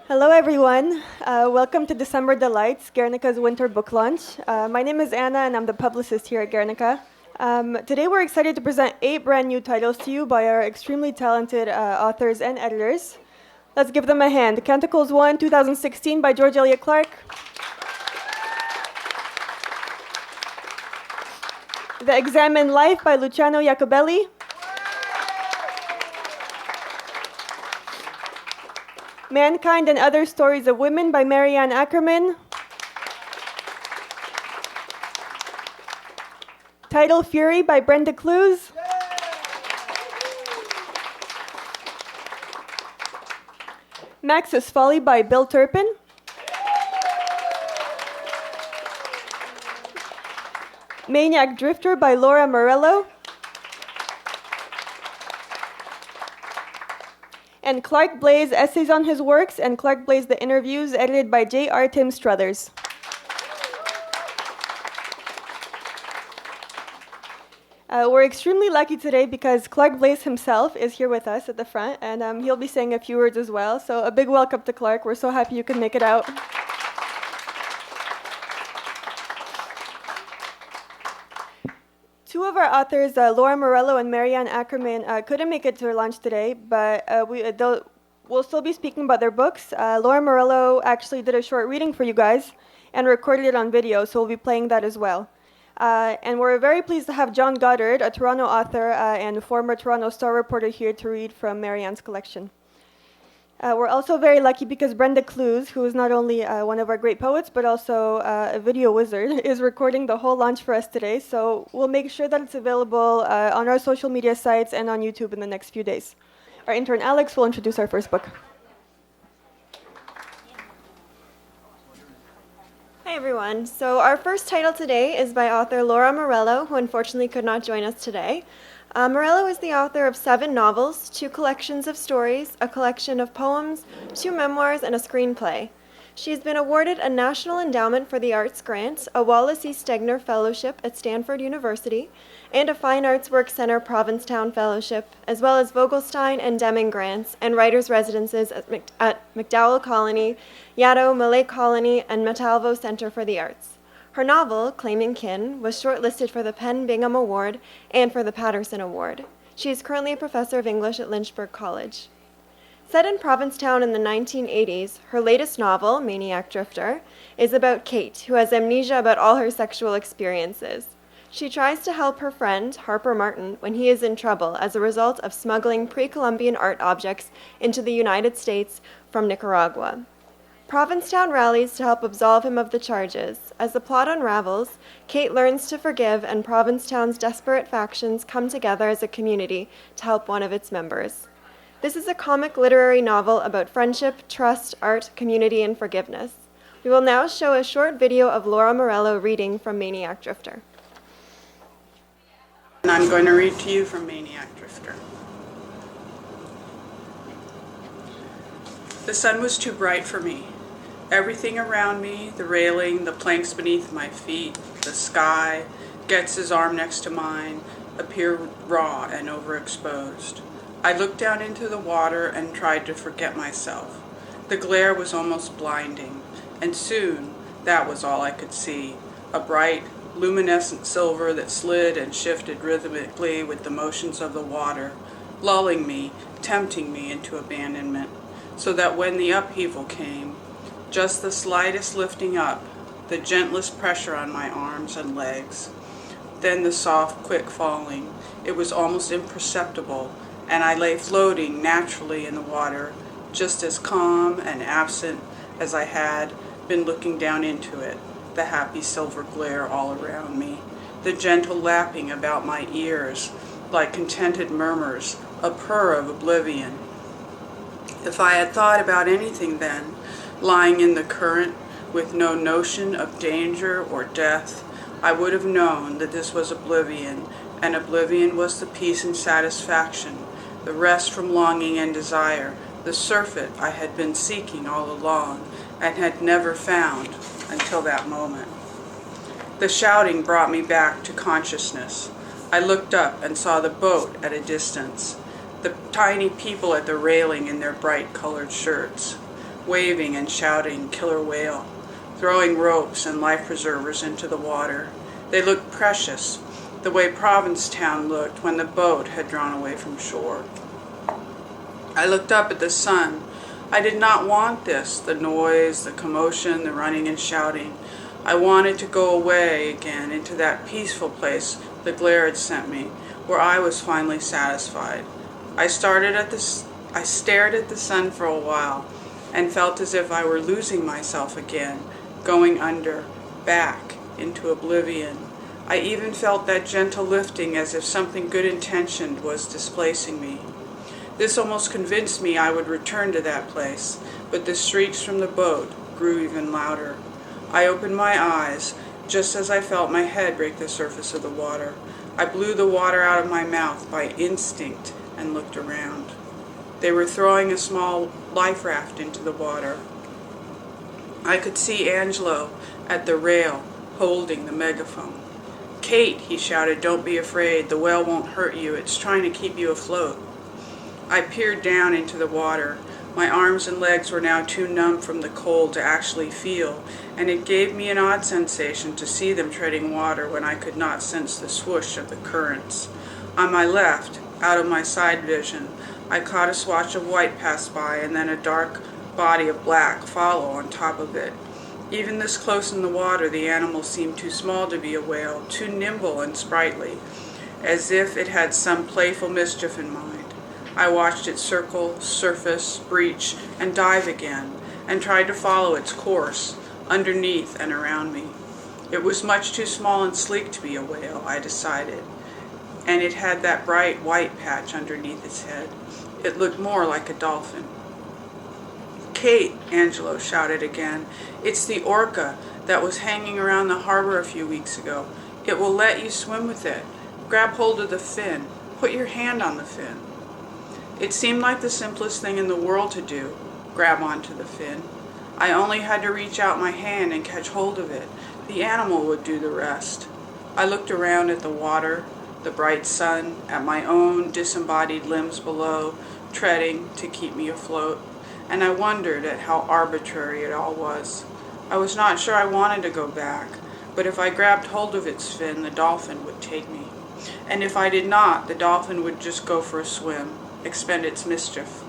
Hello, everyone. Welcome to December Delights, Guernica's winter book launch. My name is Anna, and I'm the publicist here at Guernica. Today, we're excited to present 8 brand new titles to you by our extremely talented authors and editors. Let's give them a hand. Canticles I, 2016 by George Elliott Clarke. The Examined Life by Luciano Iacobelli. Mankind and Other Stories of Women by Marianne Ackerman. Tidal Fury by Brenda Clews. Max's Folly by Bill Turpin. Maniac Drifter by Laura Marello. And Clarke Blaise, Essays on His Works, and Clarke Blaise, The Interviews, edited by J.R. Tim Struthers. We're extremely lucky today because Clarke Blaise himself is here with us at the front, and he'll be saying a few words as well. So a big welcome to Clarke. We're so happy you could make it out. Two of our authors, Laura Marello and Marianne Ackerman, couldn't make it to their launch today, but we'll still be speaking about their books. Laura Marello actually did a short reading for you guys and recorded it on video, so we'll be playing that as well. And we're very pleased to have John Goddard, a Toronto author and former Toronto Star reporter, here to read from Marianne's collection. We're also very lucky because Brenda Clews, who is not only one of our great poets, but also a video wizard, is recording the whole launch for us today. So we'll make sure that it's available on our social media sites and on YouTube in the next few days. Our intern Alex will introduce our first book. Hi everyone. So our first title today is by author Laura Marello, who unfortunately could not join us today. Marello is the author of 7 novels, 2 collections of stories, a collection of poems, 2 memoirs, and a screenplay. She's been awarded a National Endowment for the Arts grant, a Wallace E. Stegner Fellowship at Stanford University, and a Fine Arts Works Center Provincetown Fellowship, as well as Vogelstein and Deming grants and writers' residences at MacDowell Colony, Yaddo, Malay Colony, and Metalvo Center for the Arts. Her novel, Claiming Kin, was shortlisted for the Penn Bingham Award and for the Patterson Award. She is currently a professor of English at Lynchburg College. Set in Provincetown in the 1980s, her latest novel, Maniac Drifter, is about Kate, who has amnesia about all her sexual experiences. She tries to help her friend, Harper Martin, when he is in trouble as a result of smuggling pre-Columbian art objects into the United States from Nicaragua. Provincetown rallies to help absolve him of the charges. As the plot unravels, Kate learns to forgive, and Provincetown's desperate factions come together as a community to help one of its members. This is a comic literary novel about friendship, trust, art, community, and forgiveness. We will now show a short video of Laura Marello reading from Maniac Drifter. And I'm going to read to you from Maniac Drifter. The sun was too bright for me. Everything around me, the railing, the planks beneath my feet, the sky, Getz's arm next to mine, appear raw and overexposed. I looked down into the water and tried to forget myself. The glare was almost blinding, and soon that was all I could see, a bright, luminescent silver that slid and shifted rhythmically with the motions of the water, lulling me, tempting me into abandonment, so that when the upheaval came, just the slightest lifting up, the gentlest pressure on my arms and legs, then the soft, quick falling. It was almost imperceptible, and I lay floating naturally in the water, just as calm and absent as I had been looking down into it, the happy silver glare all around me, the gentle lapping about my ears, like contented murmurs, a purr of oblivion. If I had thought about anything then, lying in the current with no notion of danger or death, I would have known that this was oblivion, and oblivion was the peace and satisfaction, the rest from longing and desire, the surfeit I had been seeking all along and had never found until that moment. The shouting brought me back to consciousness. I looked up and saw the boat at a distance, the tiny people at the railing in their bright colored shirts. waving and shouting killer whale, throwing ropes and life preservers into the water. They looked precious, the way Provincetown looked when the boat had drawn away from shore. I looked up at the sun. I did not want this, the noise, the commotion, the running and shouting. I wanted to go away again into that peaceful place the glare had sent me, where I was finally satisfied. I stared at the sun for a while and felt as if I were losing myself again, going under, back, into oblivion. I even felt that gentle lifting as if something good-intentioned was displacing me. This almost convinced me I would return to that place, but the shrieks from the boat grew even louder. I opened my eyes, just as I felt my head break the surface of the water. I blew the water out of my mouth by instinct and looked around. They were throwing a small life raft into the water. I could see Angelo at the rail, holding the megaphone. "Kate," he shouted, "don't be afraid. The whale won't hurt you. It's trying to keep you afloat." I peered down into the water. My arms and legs were now too numb from the cold to actually feel, and it gave me an odd sensation to see them treading water when I could not sense the swoosh of the currents. On my left, out of my side vision, I caught a swatch of white pass by and then a dark body of black follow on top of it. Even this close in the water, the animal seemed too small to be a whale, too nimble and sprightly, as if it had some playful mischief in mind. I watched it circle, surface, breach, and dive again, and tried to follow its course, underneath and around me. It was much too small and sleek to be a whale, I decided, and it had that bright white patch underneath its head. It looked more like a dolphin. "Kate," Angelo shouted again, "it's the orca that was hanging around the harbor a few weeks ago. It will let you swim with it. Grab hold of the fin. Put your hand on the fin." It seemed like the simplest thing in the world to do, grab onto the fin. I only had to reach out my hand and catch hold of it. The animal would do the rest. I looked around at the water, the bright sun, at my own disembodied limbs below, treading to keep me afloat, and I wondered at how arbitrary it all was. I was not sure I wanted to go back, but if I grabbed hold of its fin, the dolphin would take me. And if I did not, the dolphin would just go for a swim, expend its mischief.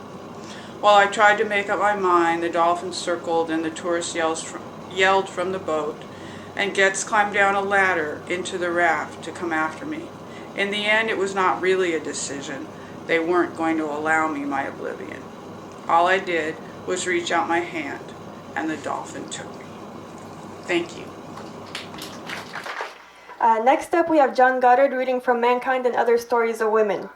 While I tried to make up my mind, the dolphin circled and the tourists yelled from the boat, and Getz climbed down a ladder into the raft to come after me. In the end, it was not really a decision. They weren't going to allow me my oblivion. All I did was reach out my hand, and the dolphin took me. Thank you. Next up, we have John Goddard reading from Mankind and Other Stories of Women.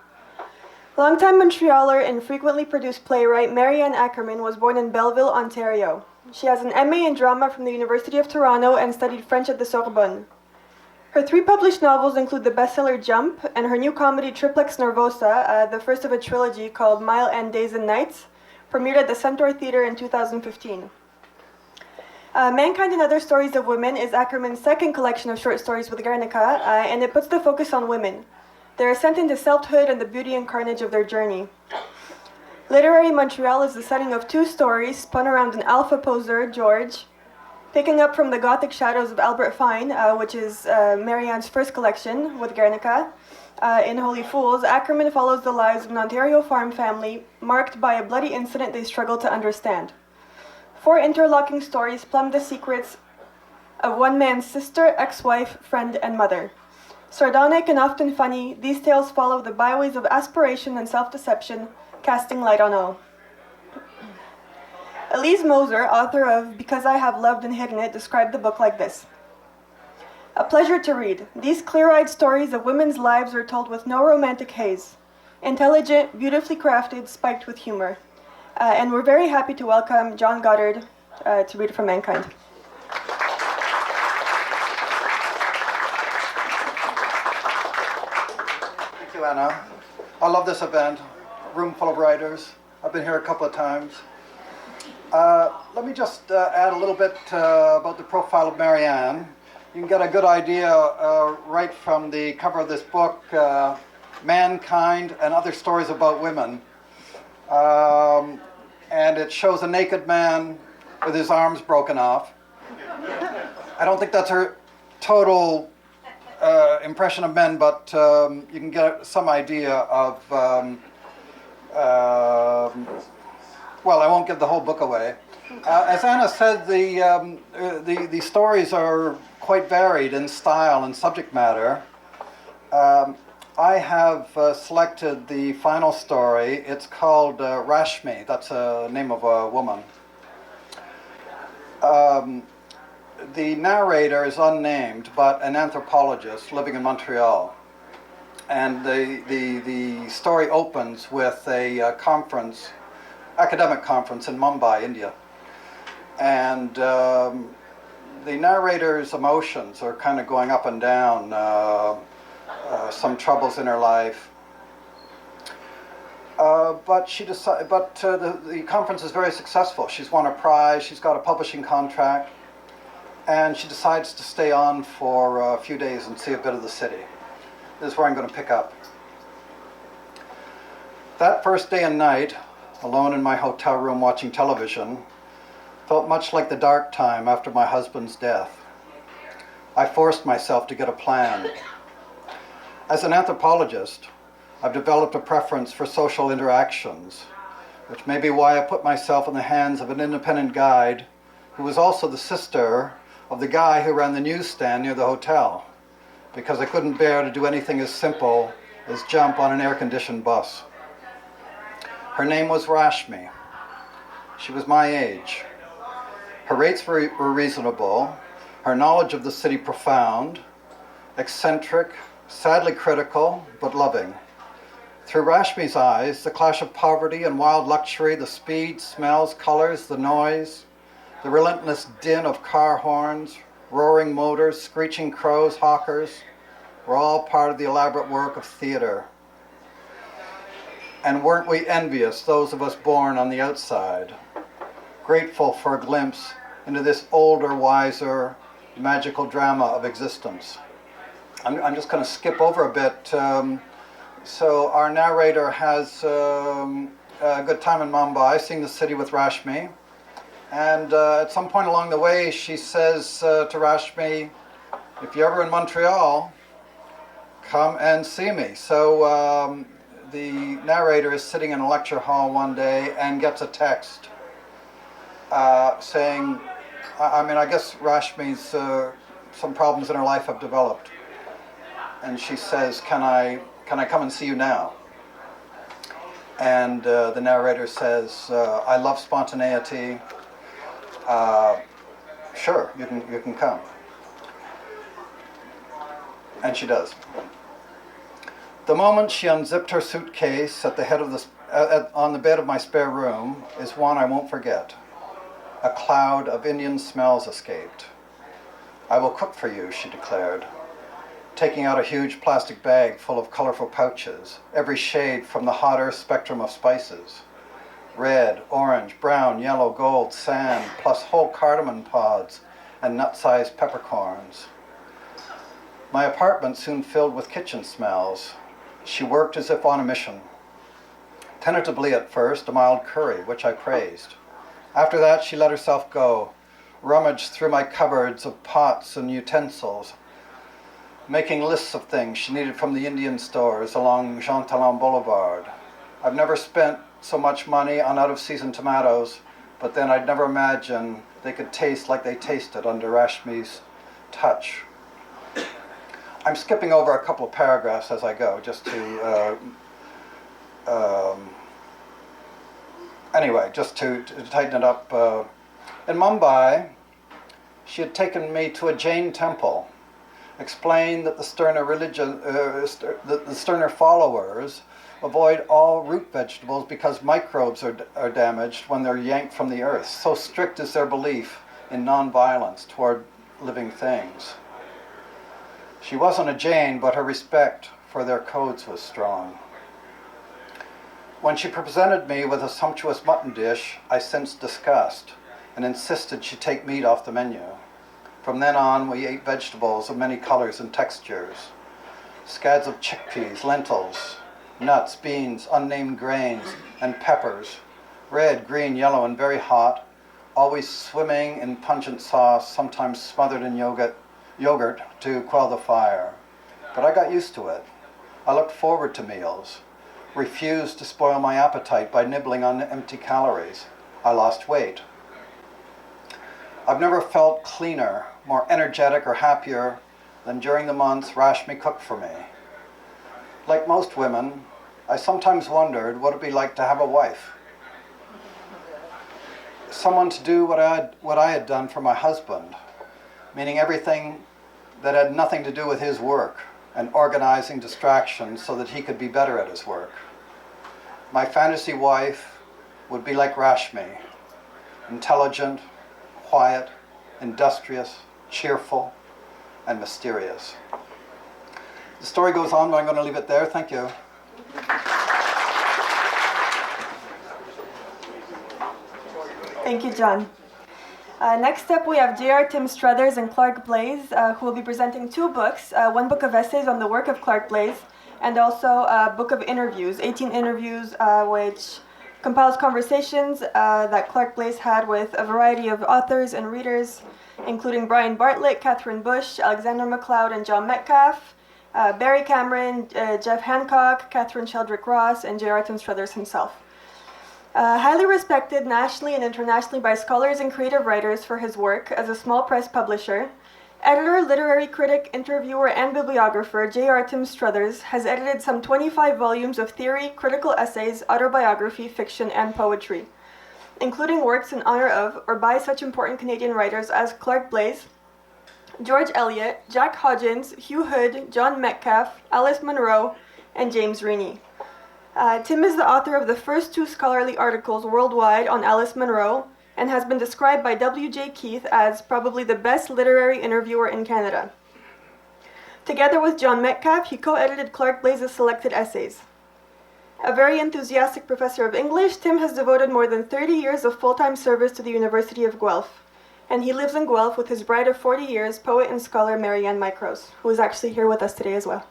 Longtime Montrealer and frequently produced playwright Marianne Ackerman was born in Belleville, Ontario. She has an MA in drama from the University of Toronto and studied French at the Sorbonne. Her 3 published novels include the bestseller Jump and her new comedy Triplex Nervosa, the first of a trilogy called Mile End Days and Nights, premiered at the Centaur Theatre in 2015. Mankind and Other Stories of Women is Ackerman's second collection of short stories with Guernica, and it puts the focus on women, their ascent into selfhood and the beauty and carnage of their journey. Literary Montreal is the setting of 2 stories spun around an alpha poser, George. Picking up from the Gothic shadows of Albert Fine, which is Marianne's first collection with Guernica, in Holy Fools, Ackerman follows the lives of an Ontario farm family marked by a bloody incident they struggle to understand. 4 interlocking stories plumb the secrets of one man's sister, ex-wife, friend, and mother. Sardonic and often funny, these tales follow the byways of aspiration and self-deception, casting light on all. Elise Moser, author of Because I Have Loved and Hidden It, described the book like this. A pleasure to read. These clear-eyed stories of women's lives are told with no romantic haze. Intelligent, beautifully crafted, spiked with humor. And we're very happy to welcome John Goddard to read from Mankind. Thank you, Anna. I love this event. A room full of writers. I've been here a couple of times. Let me just add a little bit about the profile of Marianne. You can get a good idea right from the cover of this book, Mankind and Other Stories About Women. and it shows a naked man with his arms broken off. I don't think that's her total impression of men, but you can get some idea of, well, I won't give the whole book away. As Anna said, the stories are quite varied in style and subject matter. I have selected the final story. It's called Rashmi. That's the name of a woman. The narrator is unnamed, but an anthropologist living in Montreal. And the story opens with a conference, academic conference in Mumbai, India. And the narrator's emotions are kind of going up and down, some troubles in her life. But the conference is very successful. She's won a prize, she's got a publishing contract, and she decides to stay on for a few days and see a bit of the city. This is where I'm going to pick up. That first day and night, alone in my hotel room watching television, felt much like the dark time after my husband's death. I forced myself to get a plan. As an anthropologist, I've developed a preference for social interactions, which may be why I put myself in the hands of an independent guide who was also the sister of the guy who ran the newsstand near the hotel, because I couldn't bear to do anything as simple as jump on an air-conditioned bus. Her name was Rashmi. She was my age. Her rates were reasonable, her knowledge of the city profound, eccentric, sadly critical, but loving. Through Rashmi's eyes, the clash of poverty and wild luxury, the speed, smells, colors, the noise, the relentless din of car horns, roaring motors, screeching crows, hawkers, were all part of the elaborate work of theater. And weren't we envious, those of us born on the outside, grateful for a glimpse into this older, wiser, magical drama of existence? I'm just going to skip over a bit. So our narrator has a good time in Mumbai, seeing the city with Rashmi. And at some point along the way, she says to Rashmi, if you're ever in Montreal, come and see me. So the narrator is sitting in a lecture hall one day and gets a text saying, I guess Rashmi's, some problems in her life have developed. And she says, can I come and see you now? And the narrator says, I love spontaneity. Sure, you can come. And she does. The moment she unzipped her suitcase at the head of on the bed of my spare room is one I won't forget. A cloud of Indian smells escaped. I will cook for you, she declared, taking out a huge plastic bag full of colorful pouches, every shade from the hotter spectrum of spices. Red, orange, brown, yellow, gold, sand, plus whole cardamom pods and nut-sized peppercorns. My apartment soon filled with kitchen smells. She worked as if on a mission. Tentatively at first, a mild curry, which I praised. After that, she let herself go, rummaged through my cupboards of pots and utensils, making lists of things she needed from the Indian stores along Jean Talon Boulevard. I've never spent so much money on out-of-season tomatoes, but then I'd never imagine they could taste like they tasted under Rashmi's touch. I'm skipping over a couple of paragraphs as I go, just to tighten it up. In Mumbai, she had taken me to a Jain temple, explained that the sterner followers avoid all root vegetables because microbes are damaged when they're yanked from the earth. So strict is their belief in non-violence toward living things. She wasn't a Jain, but her respect for their codes was strong. When she presented me with a sumptuous mutton dish, I sensed disgust and insisted she take meat off the menu. From then on, we ate vegetables of many colors and textures. Scads of chickpeas, lentils, nuts, beans, unnamed grains, and peppers red, green, yellow, and very hot, always swimming in pungent sauce, sometimes smothered in yogurt to quell the fire. But I got used to it. I looked forward to meals, refused to spoil my appetite by nibbling on empty calories. I lost weight. I've never felt cleaner, more energetic or happier than during the months Rashmi cooked for me. Like most women, I sometimes wondered what it'd be like to have a wife. Someone to do what I had done for my husband, meaning everything that had nothing to do with his work and organizing distractions so that he could be better at his work. My fantasy wife would be like Rashmi, intelligent, quiet, industrious, cheerful, and mysterious. The story goes on, but I'm going to leave it there. Thank you. Thank you, John. Next up, we have J.R. Tim Struthers and Clarke Blaise, who will be presenting two books, one book of essays on the work of Clarke Blaise, and also a book of interviews, 18 interviews, which compiles conversations that Clarke Blaise had with a variety of authors and readers, including Brian Bartlett, Catherine Bush, Alexander MacLeod, and John Metcalfe, Barry Cameron, Jeff Hancock, Catherine Sheldrick Ross, and J.R. Tim Struthers himself. Highly respected nationally and internationally by scholars and creative writers for his work as a small press publisher, editor, literary critic, interviewer, and bibliographer J.R. Tim Struthers has edited some 25 volumes of theory, critical essays, autobiography, fiction, and poetry, including works in honor of or by such important Canadian writers as Clarke Blaise, George Elliott, Jack Hodgins, Hugh Hood, John Metcalfe, Alice Munro, and James Reaney. Tim is the author of the first two scholarly articles worldwide on Alice Munro and has been described by W.J. Keith as probably the best literary interviewer in Canada. Together with John Metcalfe, he co-edited Clarke Blaise's selected essays. A very enthusiastic professor of English, Tim has devoted more than 30 years of full-time service to the University of Guelph, and he lives in Guelph with his bride of 40 years, poet and scholar Marianne Micros, who is actually here with us today as well.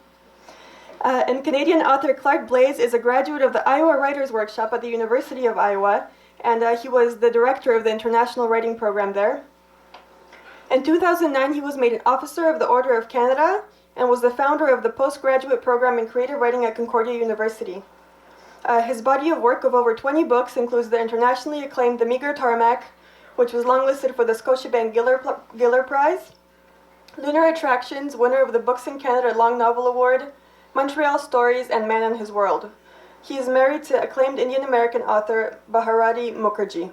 And Canadian author Clarke Blaise is a graduate of the Iowa Writers' Workshop at the University of Iowa, and he was the director of the International Writing Program there. In 2009, he was made an Officer of the Order of Canada and was the founder of the postgraduate program in creative writing at Concordia University. His body of work of over 20 books includes the internationally acclaimed The Meager Tarmac, which was longlisted for the Scotiabank Giller Prize, Lunar Attractions, winner of the Books in Canada Long Novel Award, Montreal Stories, and Man and His World. He is married to acclaimed Indian-American author Bharati Mukherjee.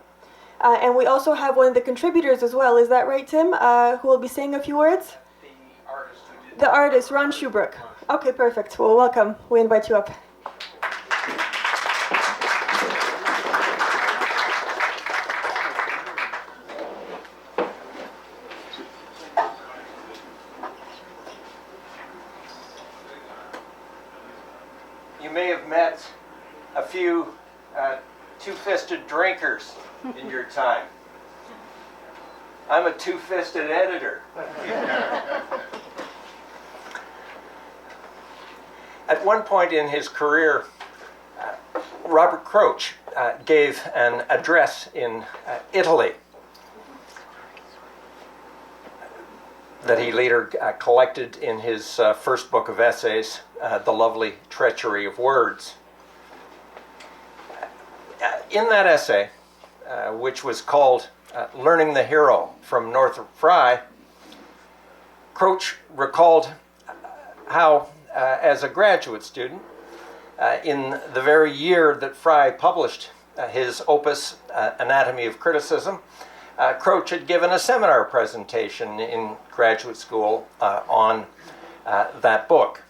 And we also have one of the contributors as well, is that right, Tim, who will be saying a few words? The artist, Ron Shuebrook. Okay, perfect. Well, welcome. We invite you up. You may have met a few two-fisted drinkers in your time. I'm a two-fisted editor. At one point in his career, Robert Croce gave an address in Italy that he later collected in his first book of essays, The Lovely Treachery of Words. In that essay, which was called Learning the Hero from Northrop Frye, Croce recalled how, as a graduate student, in the very year that Frye published his opus, Anatomy of Criticism, Croce had given a seminar presentation in graduate school on that book.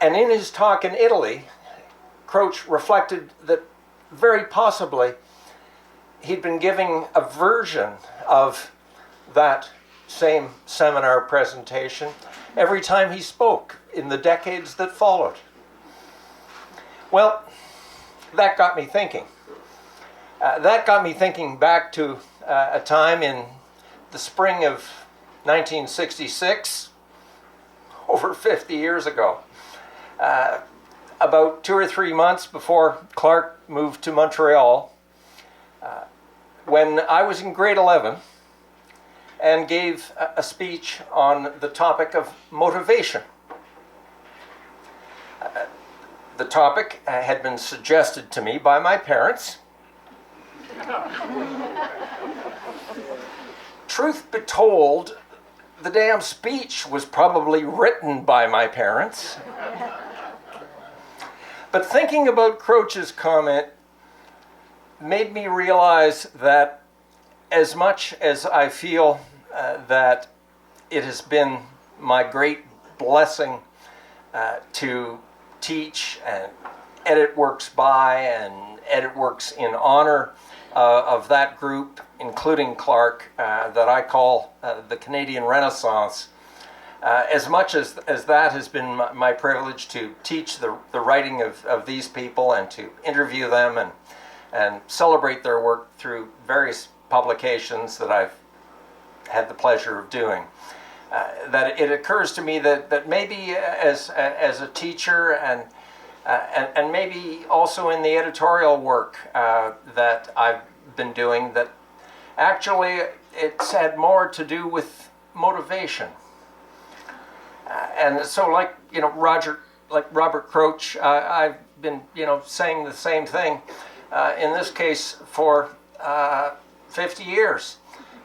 And in his talk in Italy, Croce reflected that very possibly he'd been giving a version of that same seminar presentation every time he spoke in the decades that followed. Well, that got me thinking. That got me thinking back to a time in the spring of 1966, over 50 years ago. about 2 or 3 months before Clarke moved to Montreal, when I was in grade 11 and gave a speech on the topic of motivation. The topic had been suggested to me by my parents. Truth be told, the damn speech was probably written by my parents. But thinking about Croce's comment made me realize that as much as I feel that it has been my great blessing to teach and edit works by and edit works in honor of that group, including Clarke, that I call the Canadian Renaissance. As much as that has been my privilege to teach the writing of these people and to interview them and celebrate their work through various publications that I've had the pleasure of doing, that it occurs to me that maybe as a teacher and maybe also in the editorial work that I've been doing, that actually it's had more to do with motivation. And so, like Robert Croce, I've been saying the same thing in this case for 50 years,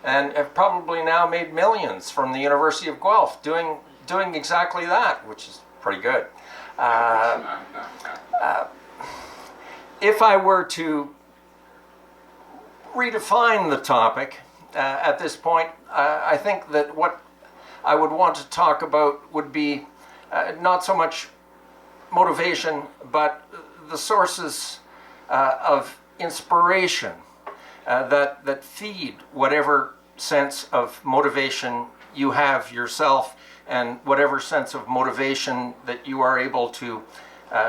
and have probably now made millions from the University of Guelph doing exactly that, which is pretty good. If I were to redefine the topic at this point, I think that what I would want to talk about would be not so much motivation, but the sources of inspiration that feed whatever sense of motivation you have yourself, and whatever sense of motivation that you are able to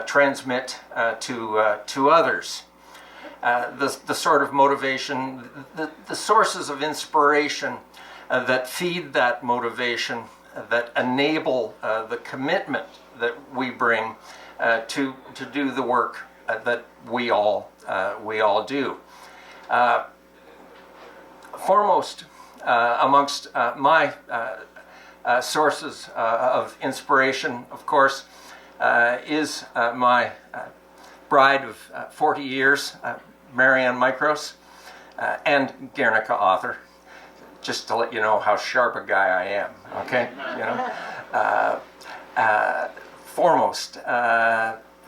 transmit to others. The sort of motivation, the sources of inspiration that feed that motivation, that enable the commitment that we bring to do the work that we all do. Foremost amongst my sources of inspiration, of course, is my bride of 40 years, Marianne, and Guernica author. Just to let you know how sharp a guy I am, okay? Foremost,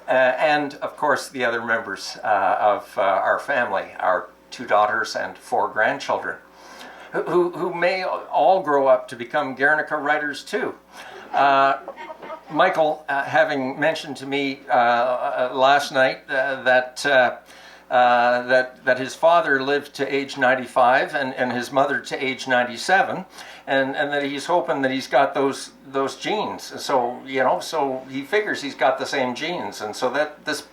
and of course the other members of our family, our 2 daughters and 4 grandchildren, who may all grow up to become Guernica writers too. Michael, having mentioned to me last night that his father lived to age 95 and his mother to age 97, and that he's hoping that he's got those genes. So so he figures he's got the same genes, and so that this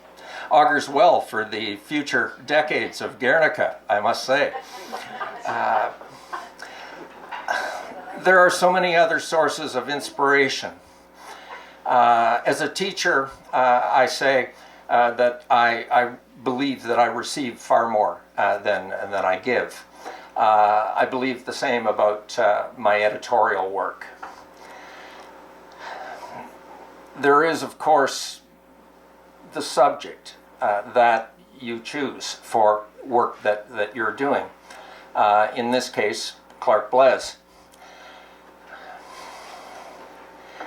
augurs well for the future decades of Guernica, I must say. There are so many other sources of inspiration. As a teacher, I say that I believe that I receive far more than I give. I believe the same about my editorial work. There is, of course, the subject that you choose for work that you're doing. In this case, Clarke Blaise.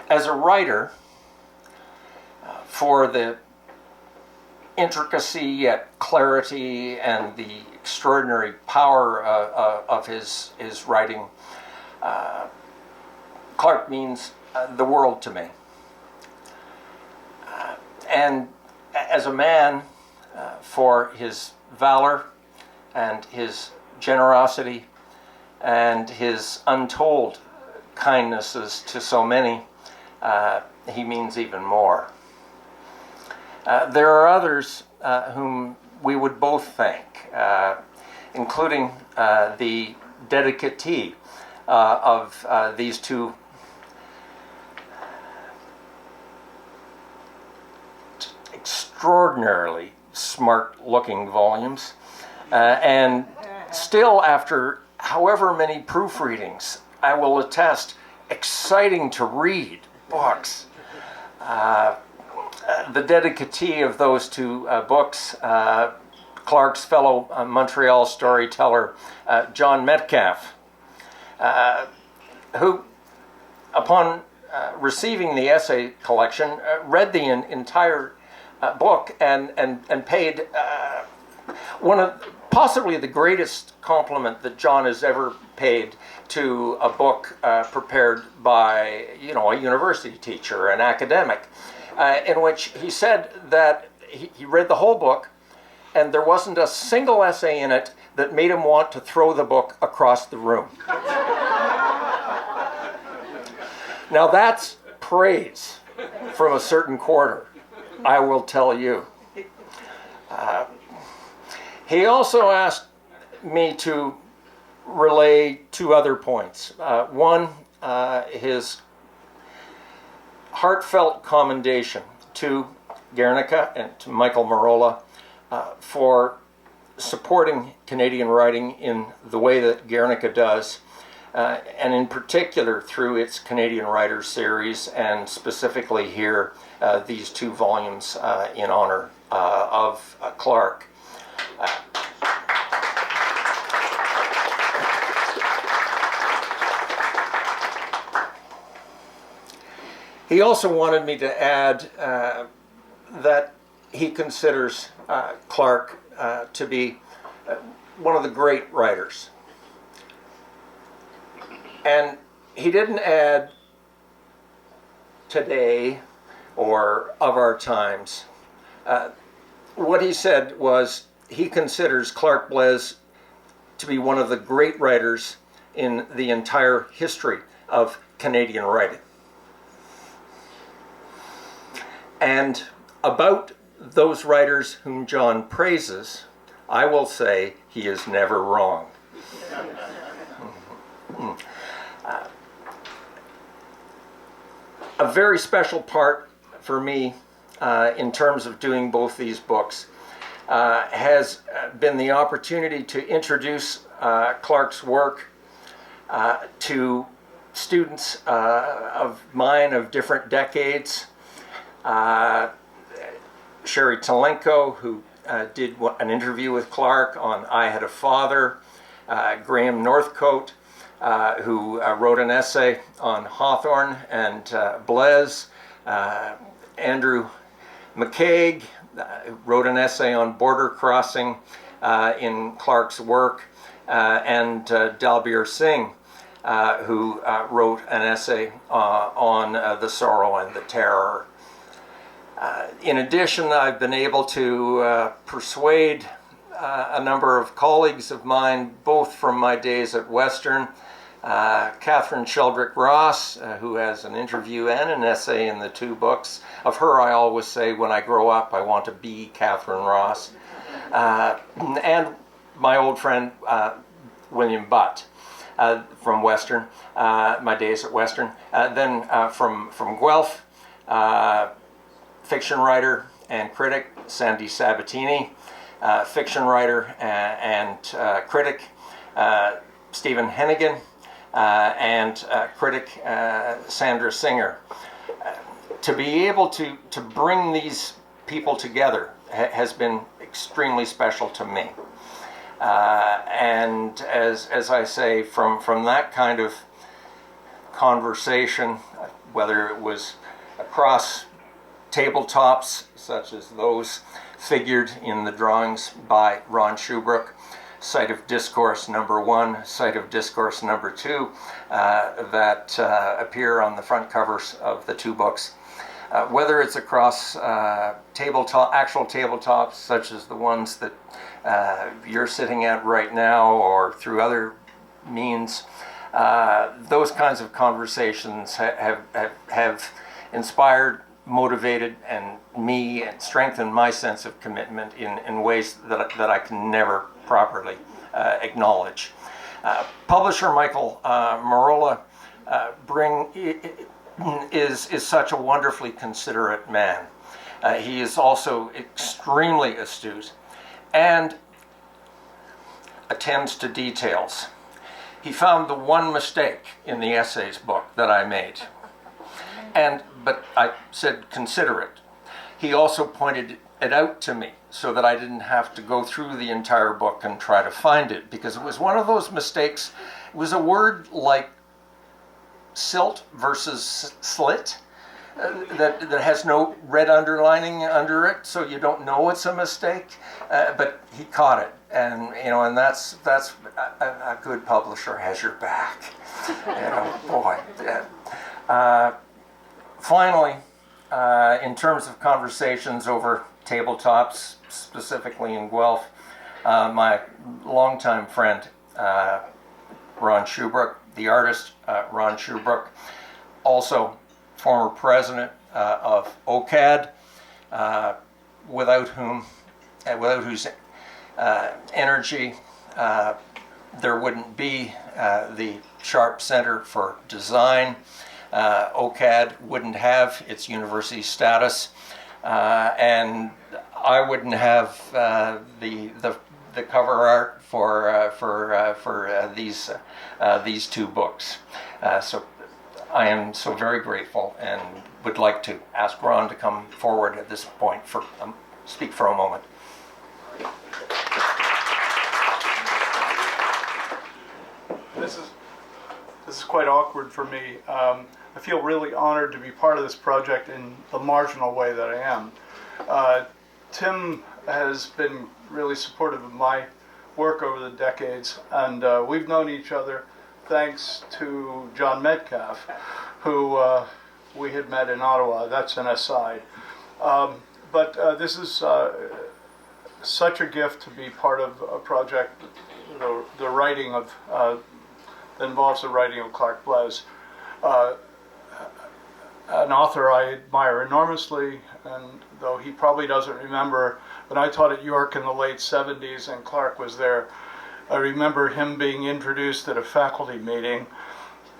As a writer, for the intricacy yet clarity and the extraordinary power of his writing, Clarke means the world to me. And as a man, for his valor and his generosity and his untold kindnesses to so many, he means even more. There are others whom we would both thank, including the dedicatee of these 2 extraordinarily smart-looking volumes, and still, after however many proofreadings, I will attest, exciting to read books. The dedicatee of those two books, Clarke's fellow Montreal storyteller, John Metcalf, who, upon receiving the essay collection, read the entire book and paid one of possibly the greatest compliment that John has ever paid to a book prepared by, a university teacher, an academic, in which he said that he read the whole book and there wasn't a single essay in it that made him want to throw the book across the room. Now that's praise from a certain quarter, I will tell you. He also asked me to relay two other points. One, his heartfelt commendation to Guernica and to Michael Mirolla for supporting Canadian writing in the way that Guernica does, and in particular through its Canadian Writers series, and specifically here, these two volumes in honor of Clarke. He also wanted me to add that he considers Clarke to be one of the great writers. And he didn't add today or of our times. What he said was he considers Clarke Blaise to be one of the great writers in the entire history of Canadian writing. And about those writers whom John praises, I will say he is never wrong. A very special part for me in terms of doing both these books has been the opportunity to introduce Clarke's work to students of mine of different decades. Sherry Talenko, who did an interview with Clarke on I Had a Father, Graham Northcote, who wrote an essay on Hawthorne and Blaise, Andrew McCaig, who wrote an essay on border crossing in Clarke's work, and Dalbir Singh, who wrote an essay on the sorrow and the terror. In addition, I've been able to persuade a number of colleagues of mine, both from my days at Western, Catherine Sheldrick-Ross, who has an interview and an essay in the two books. Of her, I always say, when I grow up, I want to be Catherine Ross. And my old friend, William Butt, from Western, my days at Western. Then from Guelph, fiction writer and critic Sandy Sabatini, fiction writer and critic Stephen Hennigan, and critic Sandra Singer. To be able to bring these people together has been extremely special to me. And as I say, from that kind of conversation, whether it was across tabletops, such as those figured in the drawings by Ron Shuebrook, Site of Discourse number 1, Site of Discourse number 2, that appear on the front covers of the two books. Whether it's across actual tabletops, such as the ones that you're sitting at right now, or through other means, those kinds of conversations have inspired, motivated, and me, and strengthened my sense of commitment in ways that I can never properly acknowledge. Publisher Michael Mirolla is such a wonderfully considerate man. He is also extremely astute and attends to details. He found the one mistake in the essays book that I made, but I said, consider it. He also pointed it out to me so that I didn't have to go through the entire book and try to find it, because it was one of those mistakes. It was a word like silt versus slit that has no red underlining under it, so you don't know it's a mistake. But he caught it, and that's a good publisher has your back. Boy. Finally, in terms of conversations over tabletops, specifically in Guelph, my longtime friend, Ron Shuebrook, the artist, Ron Shuebrook, also former president of OCAD, without whose energy there wouldn't be the Sharp Center for Design. OCAD wouldn't have its university status, and I wouldn't have the cover art for these two books. So I am so very grateful, and would like to ask Ron to come forward at this point for speak for a moment. This is quite awkward for me. I feel really honored to be part of this project in the marginal way that I am. Tim has been really supportive of my work over the decades, and we've known each other thanks to John Metcalf, who we had met in Ottawa. That's an aside. But this is such a gift to be part of a project, the writing of, that involves the writing of Clarke Blaise. An author I admire enormously, and though he probably doesn't remember, when I taught at York in the late 70s and Clarke was there, I remember him being introduced at a faculty meeting,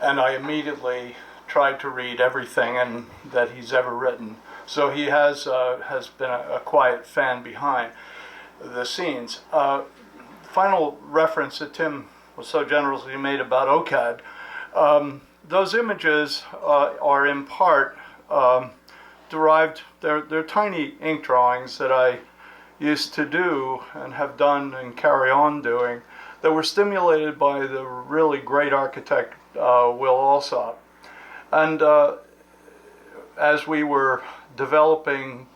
and I immediately tried to read everything that he's ever written. So he has been a quiet fan behind the scenes. Final reference that Tim was so generously made about OCAD. Those images are in part derived, they're tiny ink drawings that I used to do and have done and carry on doing that were stimulated by the really great architect Will Alsop. And as we were developing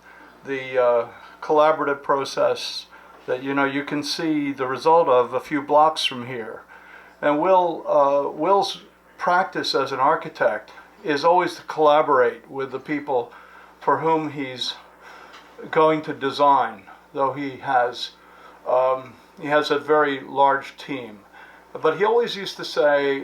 the collaborative process that you can see the result of a few blocks from here. And Will's practice as an architect is always to collaborate with the people for whom he's going to design, though he has a very large team. But he always used to say,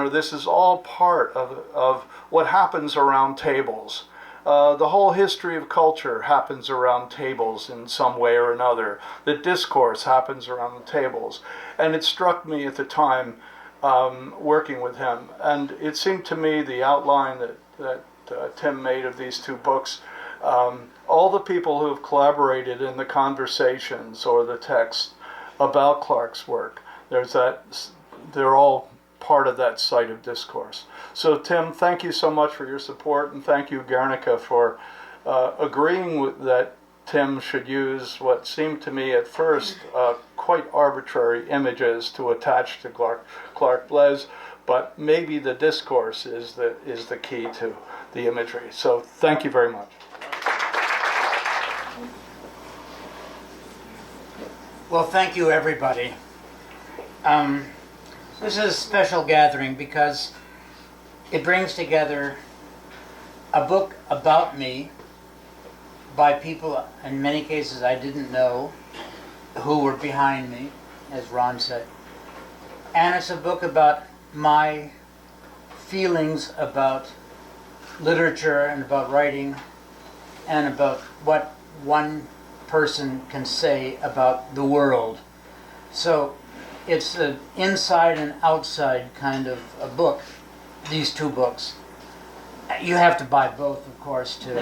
this is all part of what happens around tables. The whole history of culture happens around tables in some way or another. The discourse happens around the tables. And it struck me at the time working with him. And it seemed to me the outline that Tim made of these two books, all the people who have collaborated in the conversations or the text about Clarke's work, they're all part of that site of discourse. So Tim, thank you so much for your support, and thank you, Guernica, for agreeing that Tim should use what seemed to me at first quite arbitrary images to attach to Clarke Blaise, but maybe the discourse is the key to the imagery. So thank you very much. Well, thank you, everybody. This is a special gathering because it brings together a book about me by people, in many cases I didn't know, who were behind me, as Ron said. And it's a book about my feelings about literature and about writing and about what one person can say about the world. So it's an inside and outside kind of a book, these two books. You have to buy both, of course, to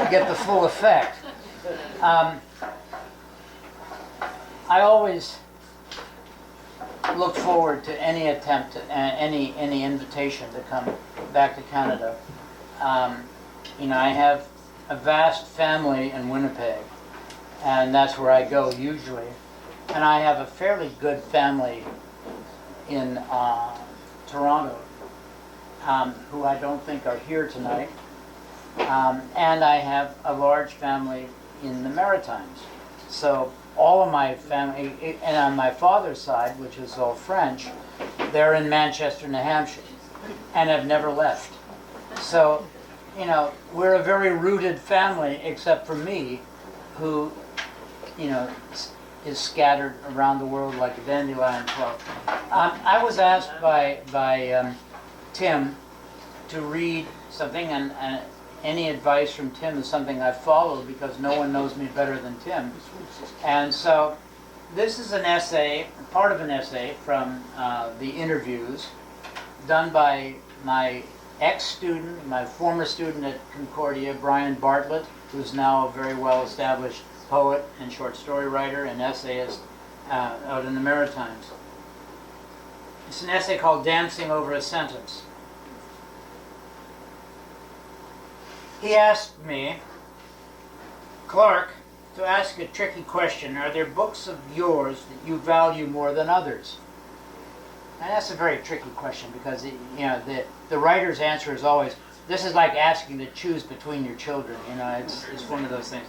get the full effect. I always look forward to any attempt, any invitation to come back to Canada. I have a vast family in Winnipeg, and that's where I go usually. And I have a fairly good family in Toronto, who I don't think are here tonight. And I have a large family in the Maritimes. So all of my family, and on my father's side, which is all French, they're in Manchester, New Hampshire, and have never left. So, we're a very rooted family, except for me, who, is scattered around the world like a dandelion clump. I was asked by Tim to read something, and any advice from Tim is something I follow because no one knows me better than Tim. And so this is an essay, part of an essay from the interviews done by my ex-student, my former student at Concordia, Brian Bartlett, who's now a very well-established poet and short story writer and essayist out in the Maritimes. It's an essay called Dancing Over a Sentence. He asked me, Clarke, to ask a tricky question. Are there books of yours that you value more than others? And that's a very tricky question because the writer's answer is always, this is like asking to choose between your children. It's one of those things.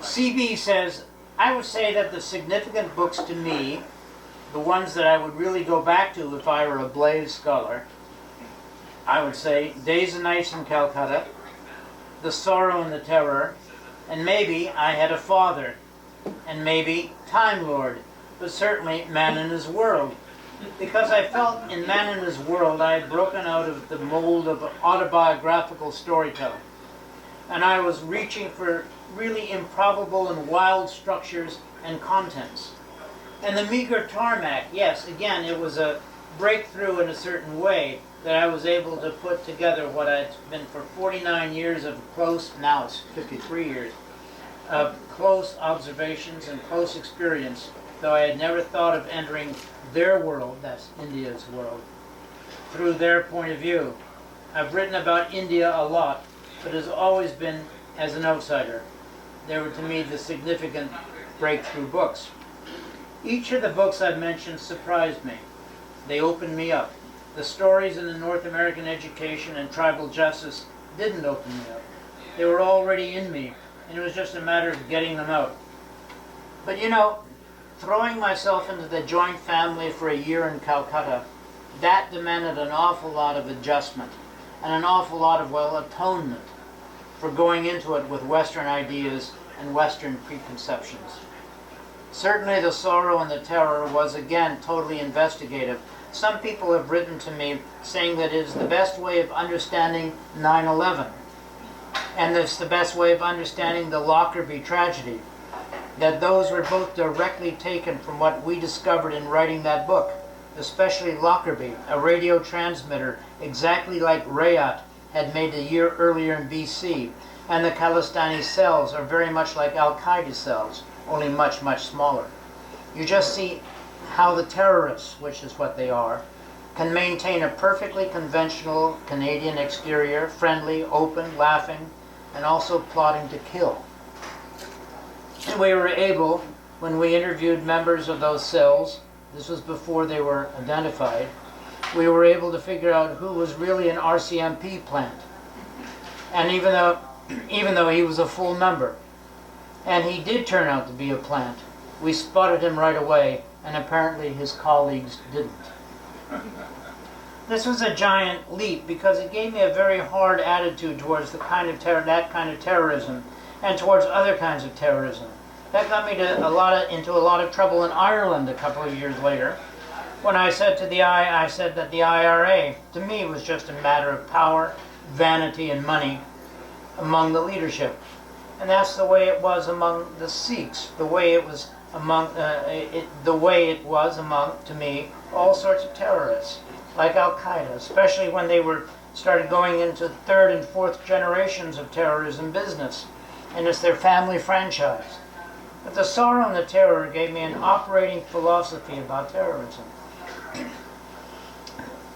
CB says, I would say that the significant books to me, the ones that I would really go back to if I were a Blaise scholar, I would say Days and Nights in Calcutta, The Sorrow and the Terror, and maybe I Had a Father, and maybe Time Lord, but certainly Man in His World. Because I felt in Man in His World I had broken out of the mold of autobiographical storytelling, and I was reaching for really improbable and wild structures and contents. And the meager tarmac, yes, again, it was a breakthrough in a certain way that I was able to put together what I'd been for 49 years of close, now it's 53 years, of close observations and close experience, though I had never thought of entering their world, that's India's world, through their point of view. I've written about India a lot, but has always been as an outsider. They were to me the significant breakthrough books. Each of the books I've mentioned surprised me. They opened me up. The stories in the North American education and tribal justice didn't open me up. They were already in me, and it was just a matter of getting them out. But throwing myself into the joint family for a year in Calcutta, that demanded an awful lot of adjustment and an awful lot of, atonement for going into it with Western ideas and Western preconceptions. Certainly The Sorrow and the Terror was, again, totally investigative. Some people have written to me saying that it is the best way of understanding 9/11, and it's the best way of understanding the Lockerbie tragedy, that those were both directly taken from what we discovered in writing that book, especially Lockerbie, a radio transmitter exactly like Rayat had made a year earlier in BC, and the Khalistani cells are very much like Al-Qaeda cells, only much, much smaller. You just see how the terrorists, which is what they are, can maintain a perfectly conventional Canadian exterior, friendly, open, laughing, and also plotting to kill. And we were able, when we interviewed members of those cells, this was before they were identified, we were able to figure out who was really an RCMP plant. And even though he was a full member, and he did turn out to be a plant, we spotted him right away, and apparently his colleagues didn't. This was a giant leap because it gave me a very hard attitude towards that kind of terrorism, and towards other kinds of terrorism. That got me into a lot of trouble in Ireland a couple of years later, when I said that the IRA, to me, was just a matter of power, vanity, and money among the leadership. And that's the way it was among the Sikhs, the way it was among, to me, all sorts of terrorists, like Al-Qaeda, especially when they were started going into third and fourth generations of terrorism business, and it's their family franchise. But the sorrow and the terror gave me an operating philosophy about terrorism.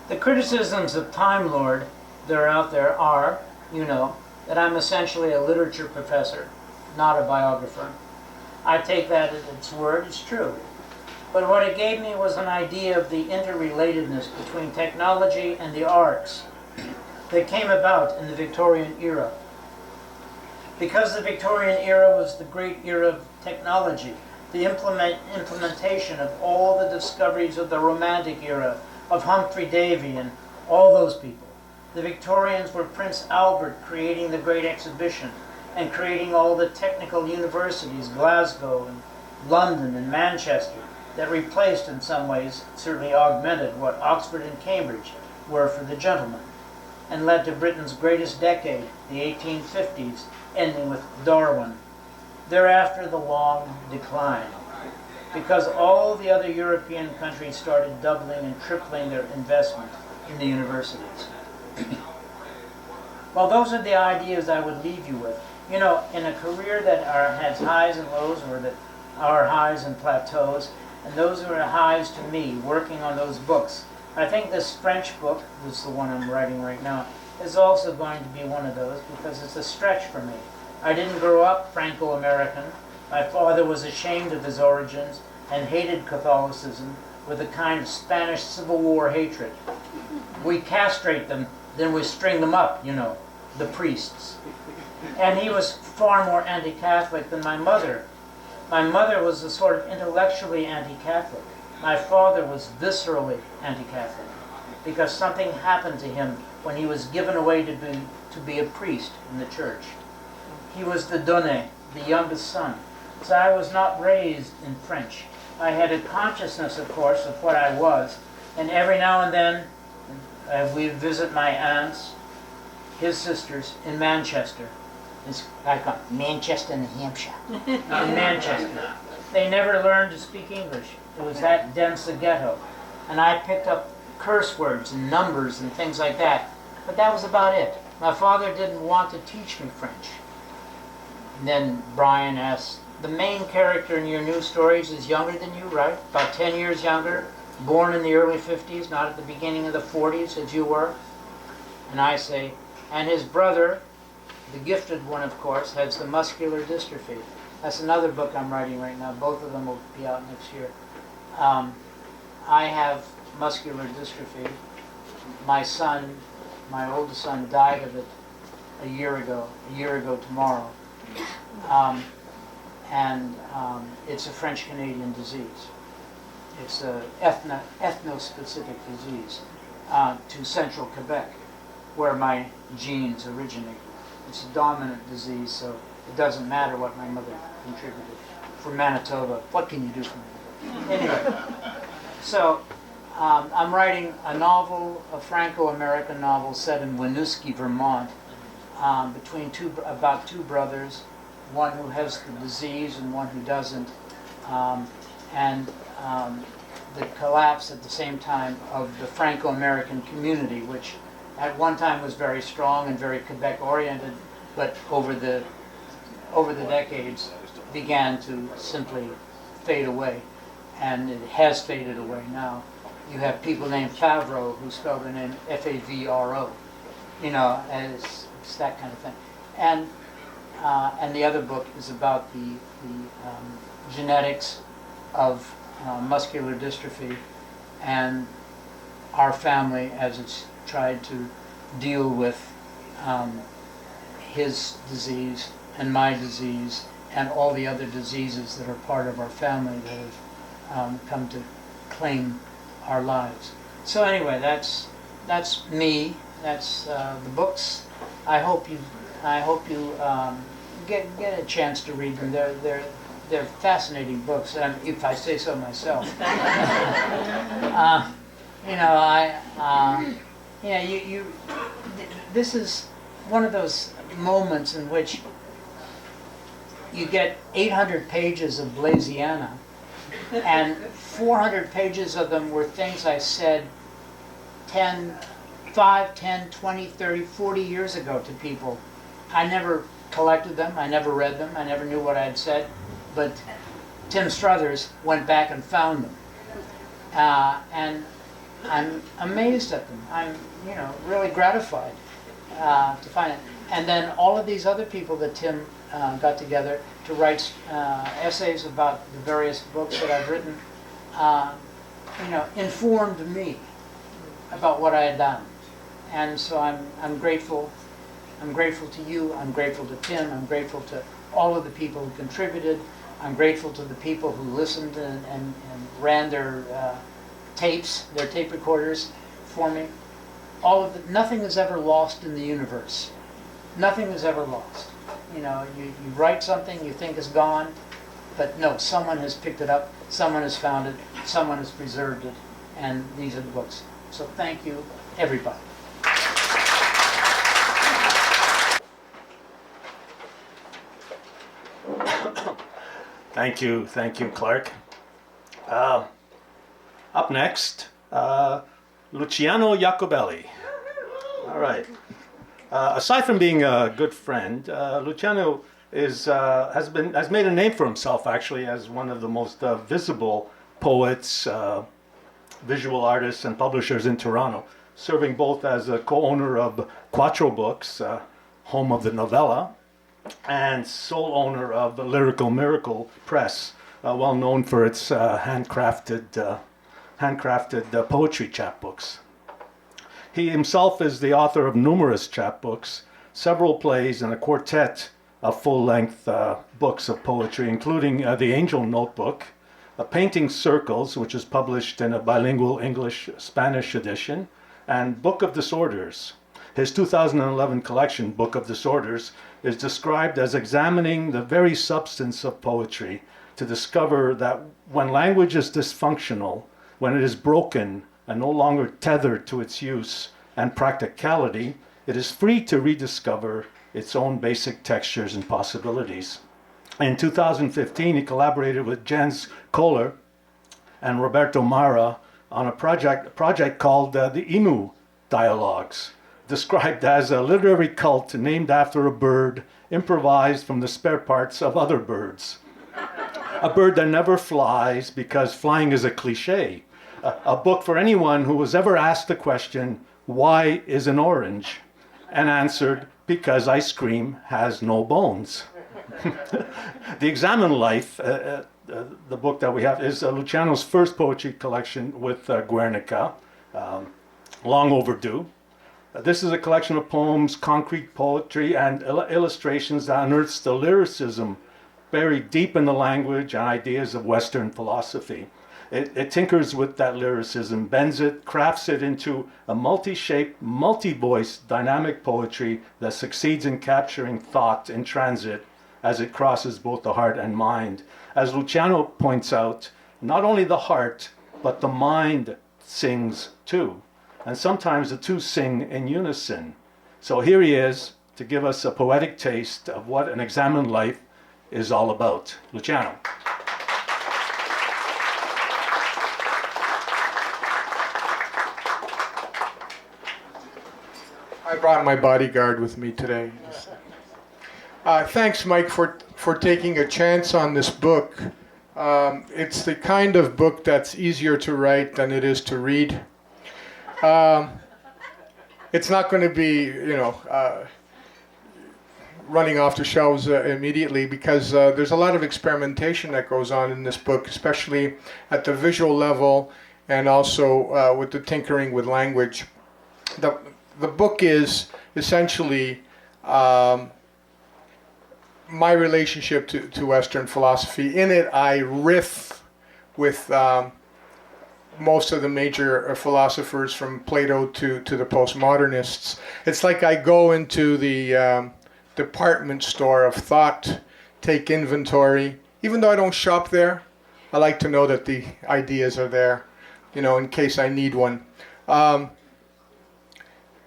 The criticisms of Time Lord that are out there are, that I'm essentially a literature professor, not a biographer. I take that as its word, it's true. But what it gave me was an idea of the interrelatedness between technology and the arts that came about in the Victorian era. Because the Victorian era was the great era of technology, the implementation of all the discoveries of the Romantic era, of Humphrey Davy and all those people. The Victorians were Prince Albert creating the Great Exhibition and creating all the technical universities, Glasgow and London and Manchester, that replaced in some ways, certainly augmented, what Oxford and Cambridge were for the gentlemen, and led to Britain's greatest decade, the 1850s, ending with Darwin. Thereafter, the long decline, because all the other European countries started doubling and tripling their investment in the universities. Well, those are the ideas I would leave you with. In a career that has highs and lows, or that are highs and plateaus, and those are highs to me, working on those books. I think this French book, which is the one I'm writing right now, is also going to be one of those because it's a stretch for me. I didn't grow up Franco-American. My father was ashamed of his origins and hated Catholicism with a kind of Spanish Civil War hatred. We castrate them, then we string them up, the priests. And he was far more anti-Catholic than my mother. My mother was a sort of intellectually anti-Catholic. My father was viscerally anti-Catholic because something happened to him when he was given away to be a priest in the church. He was the donné, the youngest son. So I was not raised in French. I had a consciousness, of course, of what I was. And every now and then, we visit my aunts, his sisters, in Manchester. I call it Manchester, New Hampshire. In Manchester. They never learned to speak English. It was that dense a ghetto. And I picked up curse words and numbers and things like that. But that was about it. My father didn't want to teach me French. And then Brian asked, the main character in your new stories is younger than you, right? About 10 years younger, born in the early 50s, not at the beginning of the 40s as you were. And I say, and his brother, the gifted one, of course, has the muscular dystrophy. That's another book I'm writing right now. Both of them will be out next year. I have muscular dystrophy. My son, my oldest son, died of it a year ago tomorrow. It's a French-Canadian disease. It's an ethno-specific disease to central Quebec, where my genes originate. It's a dominant disease, so it doesn't matter what my mother contributed. From Manitoba, what can you do for me? Anyway, so I'm writing a novel, a Franco-American novel set in Winooski, Vermont, between about two brothers, one who has the disease and one who doesn't, the collapse at the same time of the Franco-American community, which at one time was very strong and very Quebec-oriented, but over the decades began to simply fade away, and it has faded away now. You have people named Favreau who spell their name F-A-V-R-O, and it's that kind of thing. And the other book is about the genetics of muscular dystrophy and our family as it's tried to deal with his disease and my disease and all the other diseases that are part of our family that have come to claim our lives. So anyway, that's me. That's the books. I hope you get a chance to read them. They're fascinating books, if I say so myself. This is one of those moments in which you get 800 pages of Blaise, and 400 pages of them were things I said 10, 5, 10, 20, 30, 40 years ago to people. I never collected them, I never read them, I never knew what I had said, but Tim Struthers went back and found them. And I'm amazed at them. I'm, really gratified to find it. And then all of these other people that Tim got together to write essays about the various books that I've written, informed me about what I had done. And so I'm grateful. I'm grateful to you. I'm grateful to Tim. I'm grateful to all of the people who contributed. I'm grateful to the people who listened and ran their tapes, their tape recorders for me. Nothing is ever lost in the universe. Nothing is ever lost. You write something you think is gone, but no, someone has picked it up, someone has found it, someone has preserved it, and these are the books. So thank you, everybody. Thank you, Clarke. Up next, Luciano Iacobelli. All right. Aside from being a good friend, Luciano has made a name for himself actually as one of the most visible poets, visual artists, and publishers in Toronto, serving both as a co-owner of Quattro Books, home of the novella, and sole owner of the Lyrical Miracle Press, well known for its handcrafted poetry chapbooks. He himself is the author of numerous chapbooks, several plays, and a quartet of full-length books of poetry, including The Angel Notebook, Painting Circles, which is published in a bilingual English-Spanish edition, and Book of Disorders. His 2011 collection, Book of Disorders, is described as examining the very substance of poetry to discover that when language is dysfunctional, when it is broken and no longer tethered to its use and practicality, it is free to rediscover its own basic textures and possibilities. In 2015, he collaborated with Jens Kohler and Roberto Mara on a project called the Emu Dialogues, described as a literary cult named after a bird improvised from the spare parts of other birds. A bird that never flies because flying is a cliche. A book for anyone who was ever asked the question, why is an orange? And answered, because ice cream has no bones. The Examine Life, the book that we have, is Luciano's first poetry collection with Guernica, long overdue. This is a collection of poems, concrete poetry, and illustrations that unearths the lyricism buried deep in the language and ideas of Western philosophy. It tinkers with that lyricism, bends it, crafts it into a multi-shaped, multi-voice, dynamic poetry that succeeds in capturing thought in transit as it crosses both the heart and mind. As Luciano points out, not only the heart, but the mind sings too. And sometimes the two sing in unison. So here he is to give us a poetic taste of what an examined life is all about. Luciano. I brought my bodyguard with me today. Thanks, Mike, for taking a chance on this book. It's the kind of book that's easier to write than it is to read. It's not going to be, running off the shelves immediately because there's a lot of experimentation that goes on in this book, especially at the visual level and also with the tinkering with language. The book is essentially my relationship to Western philosophy. In it, I riff with most of the major philosophers from Plato to the postmodernists. It's like I go into the department store of thought, take inventory. Even though I don't shop there, I like to know that the ideas are there, in case I need one.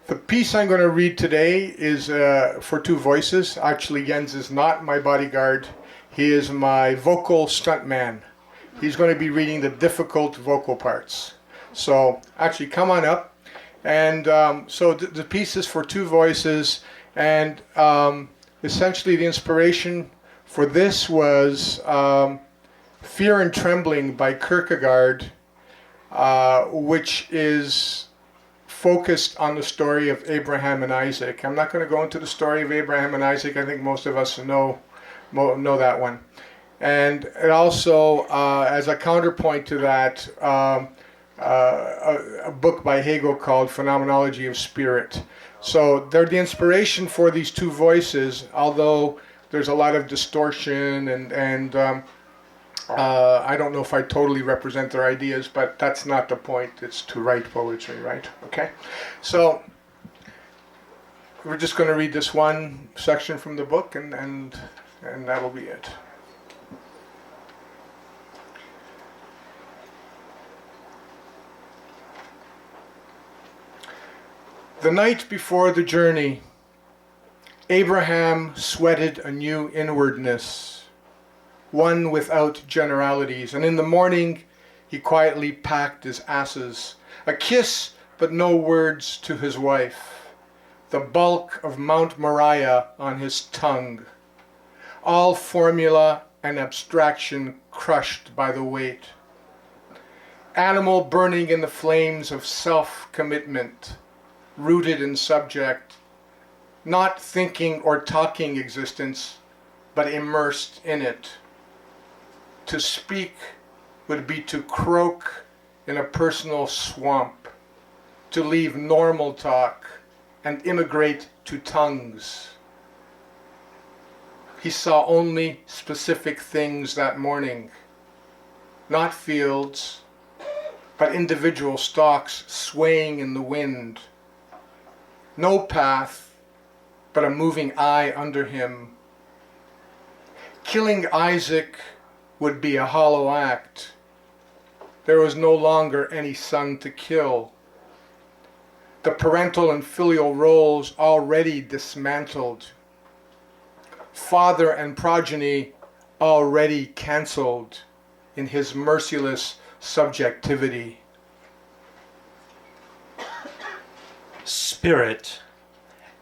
The piece I'm going to read today is for two voices. Actually, Jens is not my bodyguard. He is my vocal stuntman. He's going to be reading the difficult vocal parts. So actually, come on up. And so the piece is for two voices, and essentially the inspiration for this was Fear and Trembling by Kierkegaard, which is focused on the story of Abraham and Isaac. I'm not going to go into the story of Abraham and Isaac. I think most of us know that one. And it also, as a counterpoint to that, a book by Hegel called Phenomenology of Spirit. So they're the inspiration for these two voices, although there's a lot of distortion and I don't know if I totally represent their ideas, but that's not the point. It's to write poetry, right? Okay? So we're just going to read this one section from the book, and that'll be it. The night before the journey, Abraham sweated a new inwardness, one without generalities, and in the morning he quietly packed his asses, a kiss but no words to his wife, the bulk of Mount Moriah on his tongue, all formula and abstraction crushed by the weight, animal burning in the flames of self-commitment, rooted in subject, not thinking or talking existence, but immersed in it. To speak would be to croak in a personal swamp, to leave normal talk and immigrate to tongues. He saw only specific things that morning, not fields, but individual stalks swaying in the wind. No path, but a moving eye under him. Killing Isaac would be a hollow act. There was no longer any son to kill. The parental and filial roles already dismantled. Father and progeny already cancelled in his merciless subjectivity. Spirit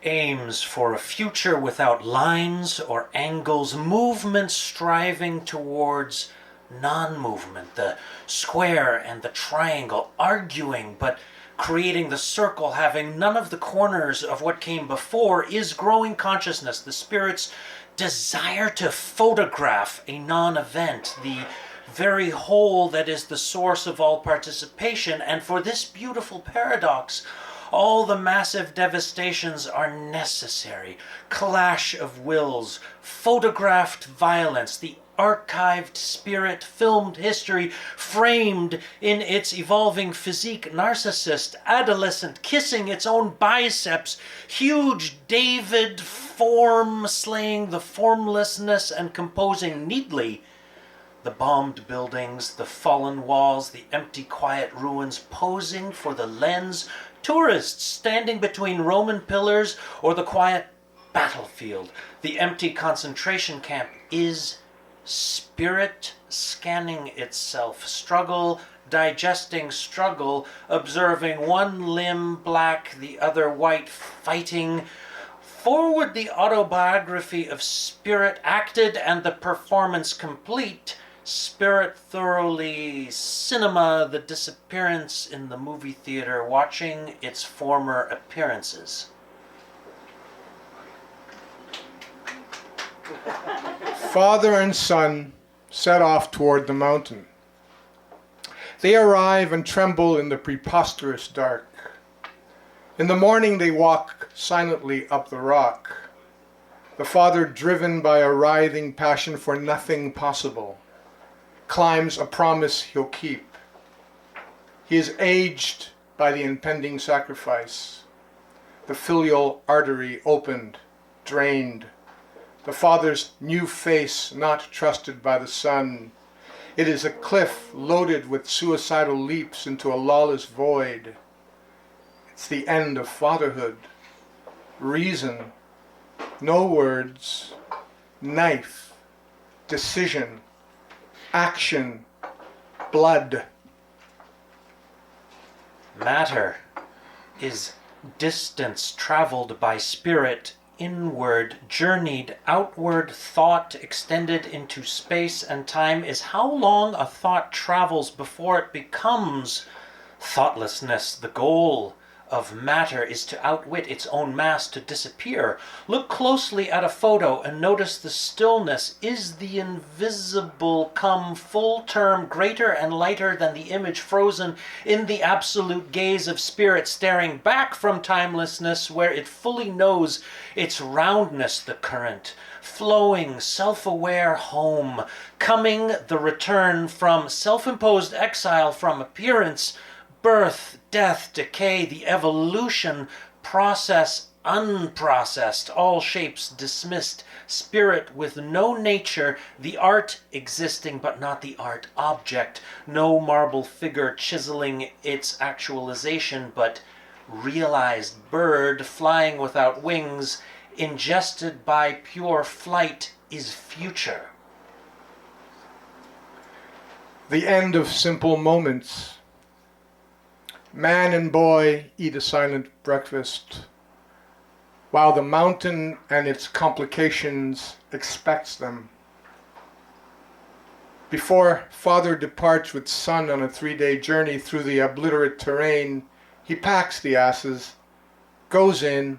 aims for a future without lines or angles, movement striving towards non-movement, the square and the triangle, arguing but creating the circle, having none of the corners of what came before, is growing consciousness, the spirit's desire to photograph a non-event, the very whole that is the source of all participation. And for this beautiful paradox, all the massive devastations are necessary. Clash of wills, photographed violence, the archived spirit, filmed history, framed in its evolving physique, narcissist, adolescent, kissing its own biceps, huge David form slaying the formlessness and composing neatly the bombed buildings, the fallen walls, the empty quiet ruins posing for the lens, tourists standing between Roman pillars or the quiet battlefield. The empty concentration camp is spirit scanning itself, struggle, digesting struggle, observing one limb black, the other white, fighting. Forward the autobiography of spirit acted and the performance complete. Spirit thoroughly cinema, the disappearance in the movie theater, watching its former appearances. Father and son set off toward the mountain. They arrive and tremble in the preposterous dark. In the morning they walk silently up the rock, the father driven by a writhing passion for nothing possible, climbs a promise he'll keep. He is aged by the impending sacrifice, the filial artery opened, drained, the father's new face not trusted by the son. It is a cliff loaded with suicidal leaps into a lawless void. It's the end of fatherhood. Reason, no words, knife, decision, action, blood. Matter, is distance traveled by spirit, inward, journeyed, outward, thought extended into space and time, is how long a thought travels before it becomes thoughtlessness. The goal of matter is to outwit its own mass, to disappear. Look closely at a photo and notice the stillness. Is the invisible come full term, greater and lighter than the image, frozen in the absolute gaze of spirit, staring back from timelessness where it fully knows its roundness? The current, flowing, self-aware home, coming the return from self-imposed exile, from appearance, birth, death, decay, the evolution process unprocessed, all shapes dismissed, spirit with no nature, the art existing but not the art object, no marble figure chiseling its actualization, but realized bird flying without wings, ingested by pure flight, is future. The end of simple moments. Man and boy eat a silent breakfast, while the mountain and its complications expects them. Before father departs with son on a 3-day journey through the obliterate terrain, he packs the asses, goes in,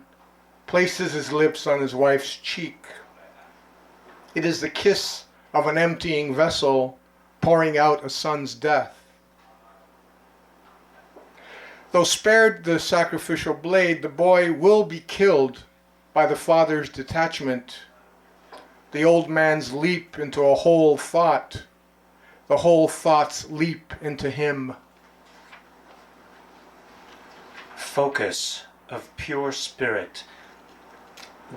places his lips on his wife's cheek. It is the kiss of an emptying vessel pouring out a son's death. Though spared the sacrificial blade, the boy will be killed by the father's detachment. The old man's leap into a whole thought. The whole thought's leap into him. Focus of pure spirit.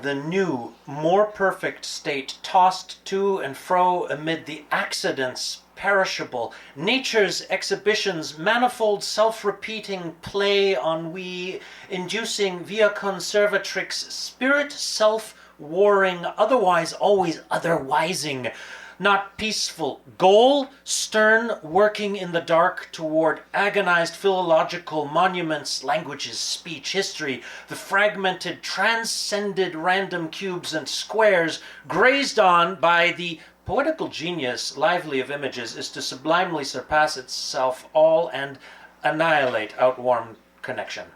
The new, more perfect state, tossed to and fro amid the accidents, perishable, nature's exhibitions, manifold self-repeating play, ennui, inducing via conservatrix, spirit self-warring, otherwise always otherwising, not peaceful, goal, stern, working in the dark toward agonized philological monuments, languages, speech, history, the fragmented, transcended random cubes and squares, grazed on by the poetical genius, lively of images, is to sublimely surpass itself all and annihilate outworn connection.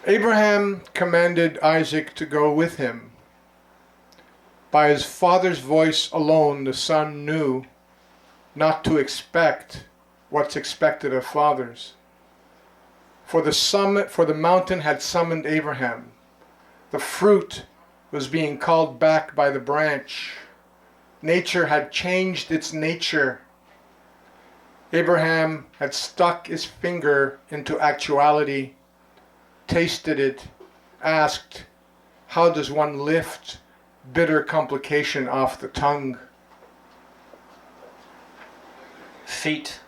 Abraham commanded Isaac to go with him. By his father's voice alone, the son knew not to expect what's expected of fathers. For the mountain had summoned Abraham. The fruit was being called back by the branch. Nature had changed its nature. Abraham had stuck his finger into actuality, tasted it, asked, how does one lift bitter complication off the tongue? Feet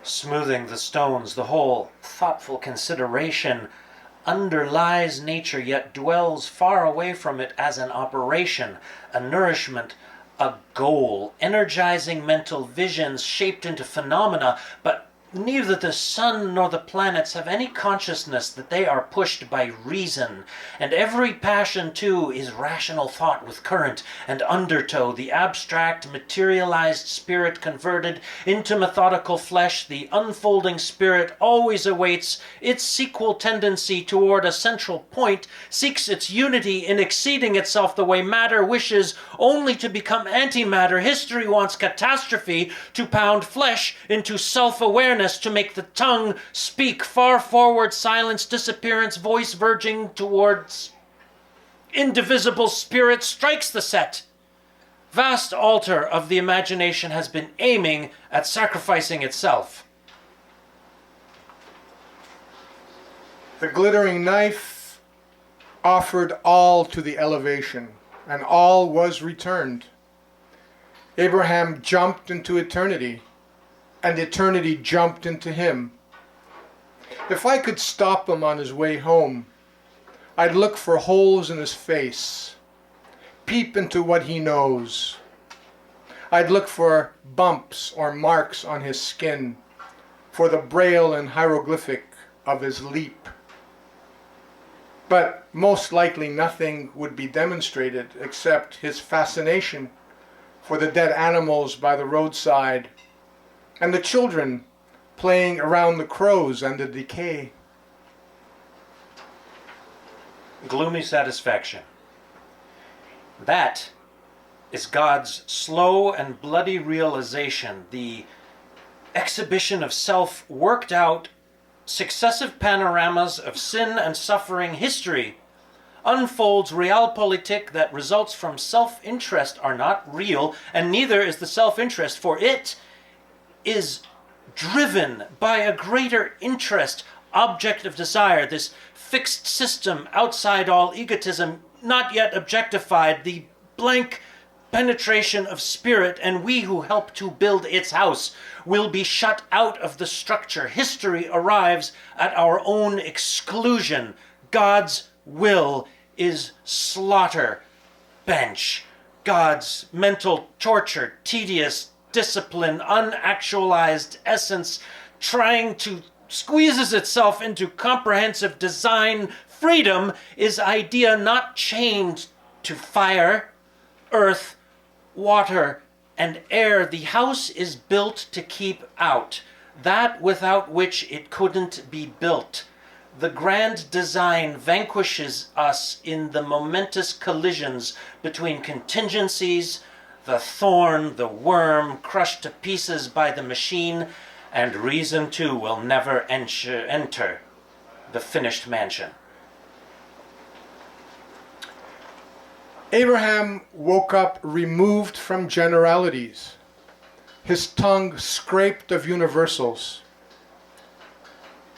smoothing the stones, the whole thoughtful consideration underlies nature, yet dwells far away from it as an operation, a nourishment, a goal, energizing mental visions shaped into phenomena, but neither the sun nor the planets have any consciousness that they are pushed by reason, and every passion, too, is rational thought with current and undertow, the abstract, materialized spirit converted into methodical flesh. The unfolding spirit always awaits its sequel tendency toward a central point, seeks its unity in exceeding itself the way matter wishes only to become antimatter. History wants catastrophe to pound flesh into self-awareness, to make the tongue speak, far forward silence, disappearance, voice verging towards indivisible spirit strikes the set. Vast altar of the imagination has been aiming at sacrificing itself. The glittering knife offered all to the elevation, and all was returned. Abraham jumped into eternity, and eternity jumped into him. If I could stop him on his way home, I'd look for holes in his face, peep into what he knows. I'd look for bumps or marks on his skin, for the braille and hieroglyphic of his leap. But most likely nothing would be demonstrated except his fascination for the dead animals by the roadside and the children playing around the crows and the decay. Gloomy satisfaction. That is God's slow and bloody realization, the exhibition of self worked out, successive panoramas of sin and suffering history unfolds realpolitik that results from self-interest are not real, and neither is the self-interest, for it is driven by a greater interest, object of desire, this fixed system outside all egotism, not yet objectified, the blank penetration of spirit, and we who help to build its house will be shut out of the structure. History arrives at our own exclusion. God's will is slaughter, bench. God's mental torture, tedious discipline, unactualized essence, trying to squeezes itself into comprehensive design. Freedom is idea not chained to fire, earth, water, and air. The house is built to keep out, that without which it couldn't be built. The grand design vanquishes us in the momentous collisions between contingencies, the thorn, the worm, crushed to pieces by the machine, and reason too will never enter the finished mansion. Abraham woke up removed from generalities, his tongue scraped of universals.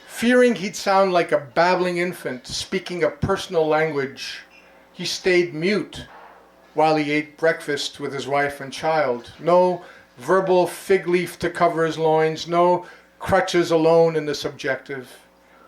Fearing he'd sound like a babbling infant speaking a personal language, he stayed mute while he ate breakfast with his wife and child. No verbal fig leaf to cover his loins, no crutches alone in the subjective,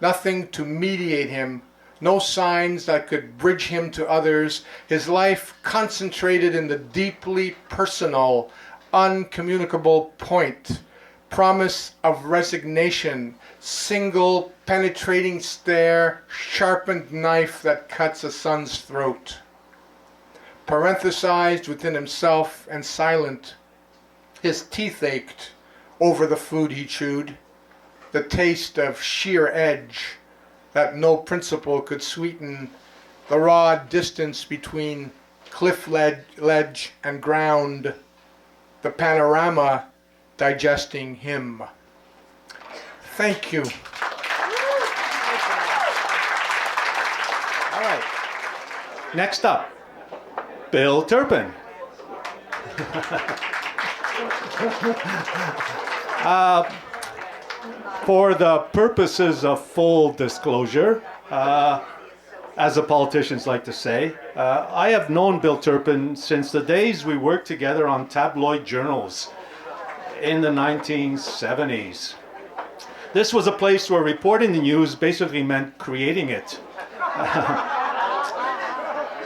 nothing to mediate him, no signs that could bridge him to others, his life concentrated in the deeply personal, uncommunicable point, promise of resignation, single penetrating stare, sharpened knife that cuts a son's throat. Parenthesized within himself and silent, his teeth ached over the food he chewed, the taste of sheer edge that no principle could sweeten, the raw distance between cliff ledge and ground, the panorama digesting him. Thank you. All right. Next up, Bill Turpin. For the purposes of full disclosure, as the politicians like to say, I have known Bill Turpin since the days we worked together on tabloid journals in the 1970s. This was a place where reporting the news basically meant creating it.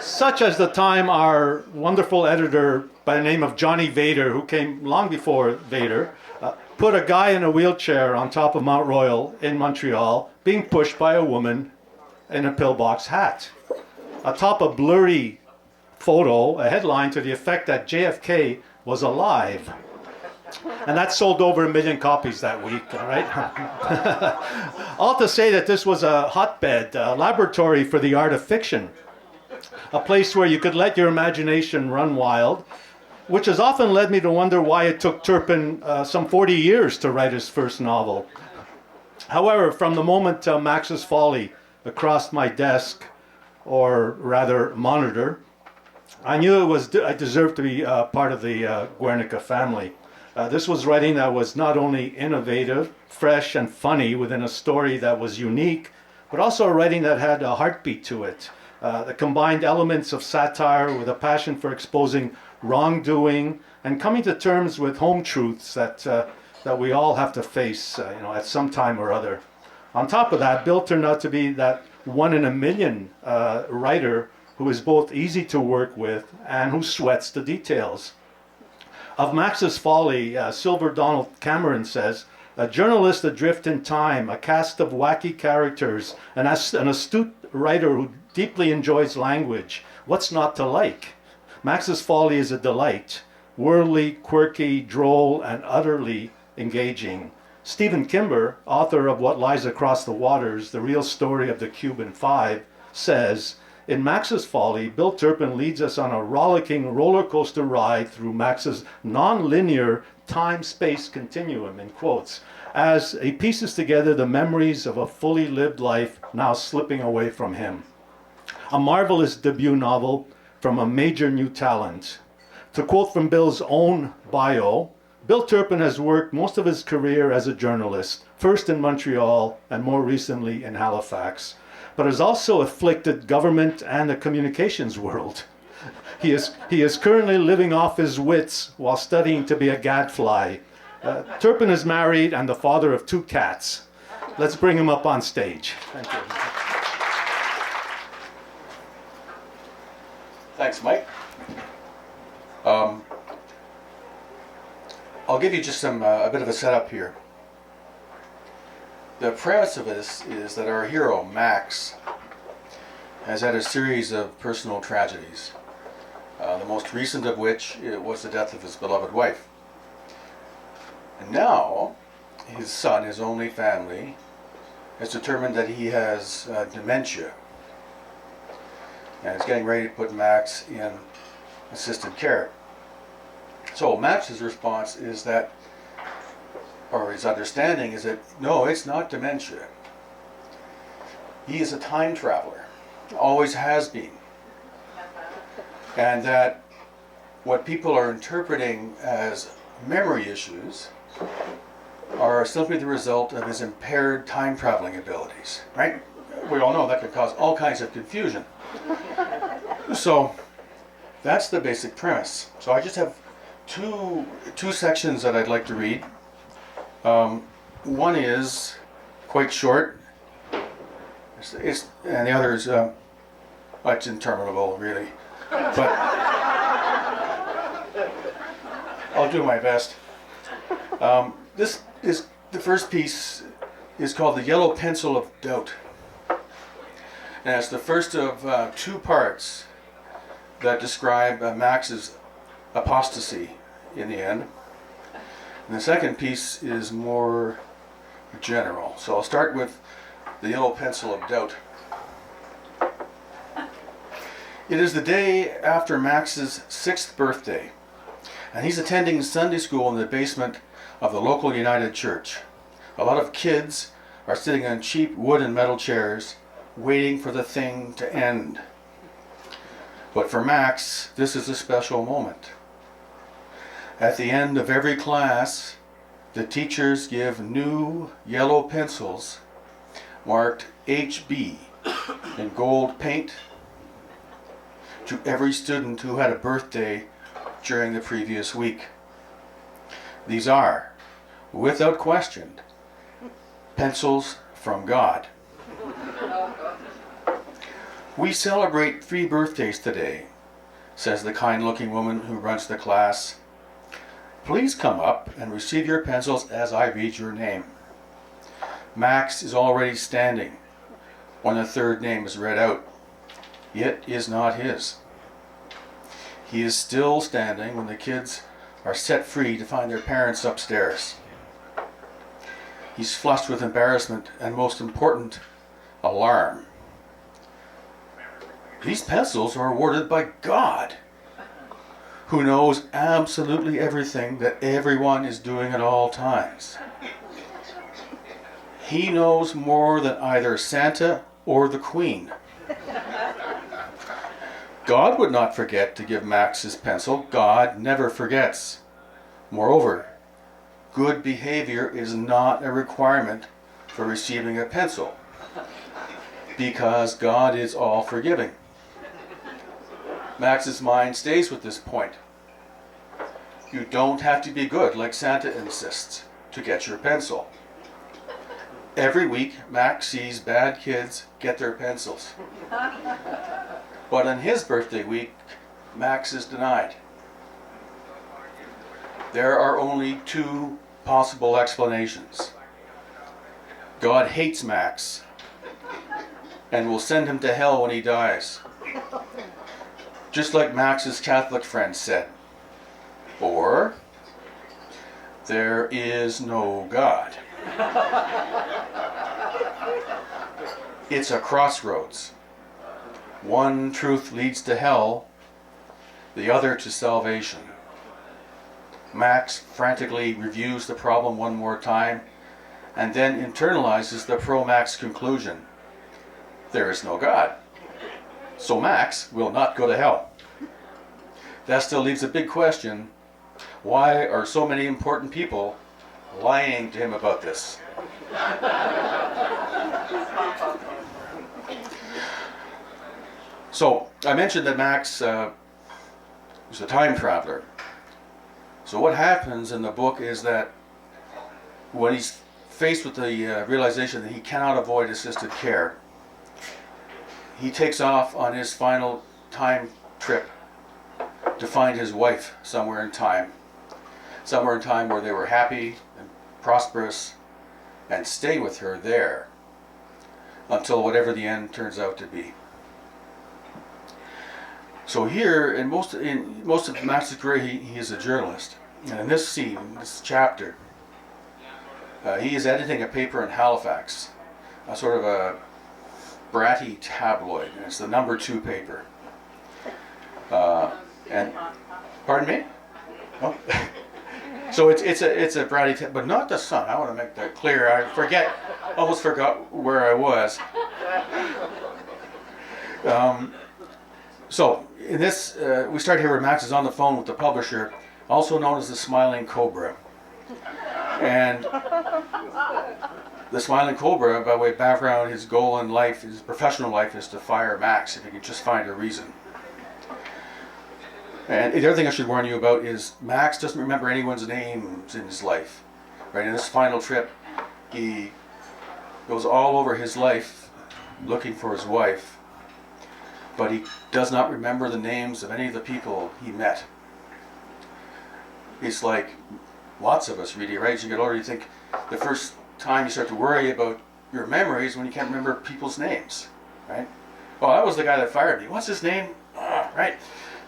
Such as the time our wonderful editor by the name of Johnny Vader, who came long before Vader, put a guy in a wheelchair on top of Mount Royal in Montreal being pushed by a woman in a pillbox hat. Atop a blurry photo, a headline to the effect that JFK was alive. And that sold over 1 million copies that week, all right? All to say that this was a hotbed, a laboratory for the art of fiction, a place where you could let your imagination run wild, which has often led me to wonder why it took Turpin some 40 years to write his first novel. However, from the moment Max's Folly crossed my desk, or rather monitor, I knew I deserved to be part of the Guernica family. This was writing that was not only innovative, fresh, and funny within a story that was unique, but also a writing that had a heartbeat to it. That combined elements of satire with a passion for exposing wrongdoing and coming to terms with home truths that we all have to face, at some time or other. On top of that, Bill turned out to be that 1 in a million writer who is both easy to work with and who sweats the details. Of Max's Folly, Silver Donald Cameron says, A journalist adrift in time, a cast of wacky characters, an astute writer who deeply enjoys language. What's not to like? Max's Folly is a delight, worldly, quirky, droll, and utterly engaging. Stephen Kimber, author of What Lies Across the Waters, The Real Story of the Cuban Five, says, in Max's Folly, Bill Turpin leads us on a rollicking roller coaster ride through Max's non-linear time-space continuum, in quotes, as he pieces together the memories of a fully lived life now slipping away from him. A marvelous debut novel from a major new talent. To quote from Bill's own bio, Bill Turpin has worked most of his career as a journalist, first in Montreal and more recently in Halifax, but has also afflicted government and the communications world. He is currently living off his wits while studying to be a gadfly. Turpin is married and the father of 2 cats. Let's bring him up on stage. Thank you. Thanks, Mike. I'll give you just a bit of a setup here. The premise of this is that our hero, Max, has had a series of personal tragedies, the most recent of which was the death of his beloved wife. And now, his son, his only family, has determined that he has dementia, and is getting ready to put Max in assisted care. So Max's response is that, or his understanding is that, no, it's not dementia. He is a time traveler, always has been. And that what people are interpreting as memory issues are simply the result of his impaired time traveling abilities, right? We all know that can cause all kinds of confusion. So that's the basic premise. So I just have two sections that I'd like to read. One is quite short, and the other is it's interminable, really. But I'll do my best. This is the first piece is called The Yellow Pencil of Doubt, and it's the first of 2 parts that describe Max's apostasy in the end. And the second piece is more general. So I'll start with The Yellow Pencil of Doubt. It is the day after Max's 6th birthday, and he's attending Sunday school in the basement of the local United Church. A lot of kids are sitting on cheap wood and metal chairs, waiting for the thing to end. But for Max, this is a special moment. At the end of every class, the teachers give new yellow pencils marked HB in gold paint to every student who had a birthday during the previous week. These are, without question, pencils from God. We celebrate 3 birthdays today, says the kind-looking woman who runs the class. Please come up and receive your pencils as I read your name. Max is already standing when the 3rd name is read out. It is not his. He is still standing when the kids are set free to find their parents upstairs. He's flushed with embarrassment and, most important, alarm. These pencils are awarded by God, who knows absolutely everything that everyone is doing at all times. He knows more than either Santa or the Queen. God would not forget to give Max his pencil. God never forgets. Moreover, good behavior is not a requirement for receiving a pencil, because God is all forgiving. Max's mind stays with this point. You don't have to be good, like Santa insists, to get your pencil. Every week, Max sees bad kids get their pencils. But on his birthday week, Max is denied. There are only 2 possible explanations. God hates Max and will send him to hell when he dies. Just like Max's Catholic friend said. Or, there is no God. It's a crossroads. One truth leads to hell, the other to salvation. Max frantically reviews the problem one more time and then internalizes the pro-Max conclusion. There is no God. So Max will not go to hell. That still leaves a big question. Why are so many important people lying to him about this? So, I mentioned that Max was a time traveler. So what happens in the book is that when he's faced with the realization that he cannot avoid assisted care, he takes off on his final time trip to find his wife somewhere in time where they were happy and prosperous, and stay with her there until whatever the end turns out to be. So here, in most of Max's career, he is a journalist. And in this scene, this chapter, he is editing a paper in Halifax, a sort of a bratty tabloid, and it's the number 2 paper. And pardon me? Oh. So it's a bratty, but not the Sun. I want to make that clear. Almost forgot where I was. So in this, we start here where Max is on the phone with the publisher, also known as the Smiling Cobra. And the Smiling Cobra, by way of background, his goal in life, his professional life, is to fire Max if he can just find a reason. And the other thing I should warn you about is Max doesn't remember anyone's names in his life. Right, in this final trip, he goes all over his life looking for his wife, but he does not remember the names of any of the people he met. It's like lots of us really, right? As you get older, you think the first time you start to worry about your memories when you can't remember people's names, right? Well, that was the guy that fired me. What's his name? Right?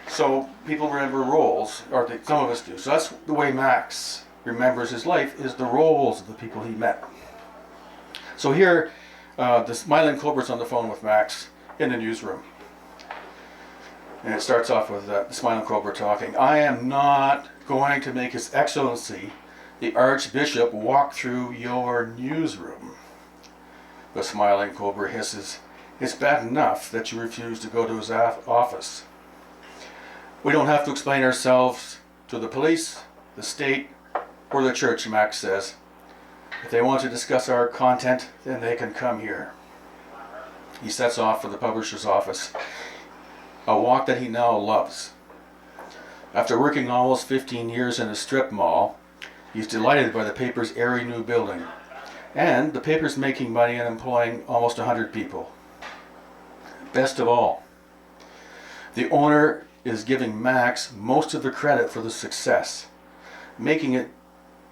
So people remember roles, or some of us do. So that's the way Max remembers his life, is the roles of the people he met. So here, the Smiling Cobra's on the phone with Max in the newsroom. And it starts off with the Smiling Cobra talking. I am not going to make His Excellency, the Archbishop, walk through your newsroom. The Smiling Cobra hisses. It's bad enough that you refuse to go to his office. We don't have to explain ourselves to the police, the state, or the church, Max says. If they want to discuss our content, then they can come here. He sets off for the publisher's office, a walk that he now loves. After working almost 15 years in a strip mall, he's delighted by the paper's airy new building, and the paper's making money and employing almost 100 people. Best of all, the owner is giving Max most of the credit for the success, making it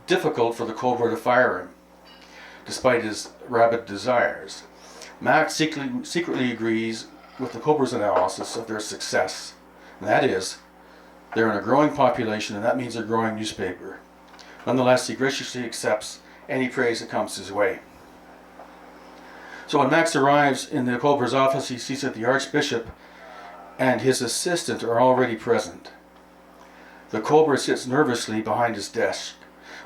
difficult for the Cobra to fire him, despite his rabid desires. Max secretly agrees with the Cobra's analysis of their success, and that is, they're in a growing population, and that means a growing newspaper. Nonetheless, he graciously accepts any praise that comes his way. So when Max arrives in the Cobra's office, he sees that the Archbishop and his assistant are already present. The Cobra sits nervously behind his desk,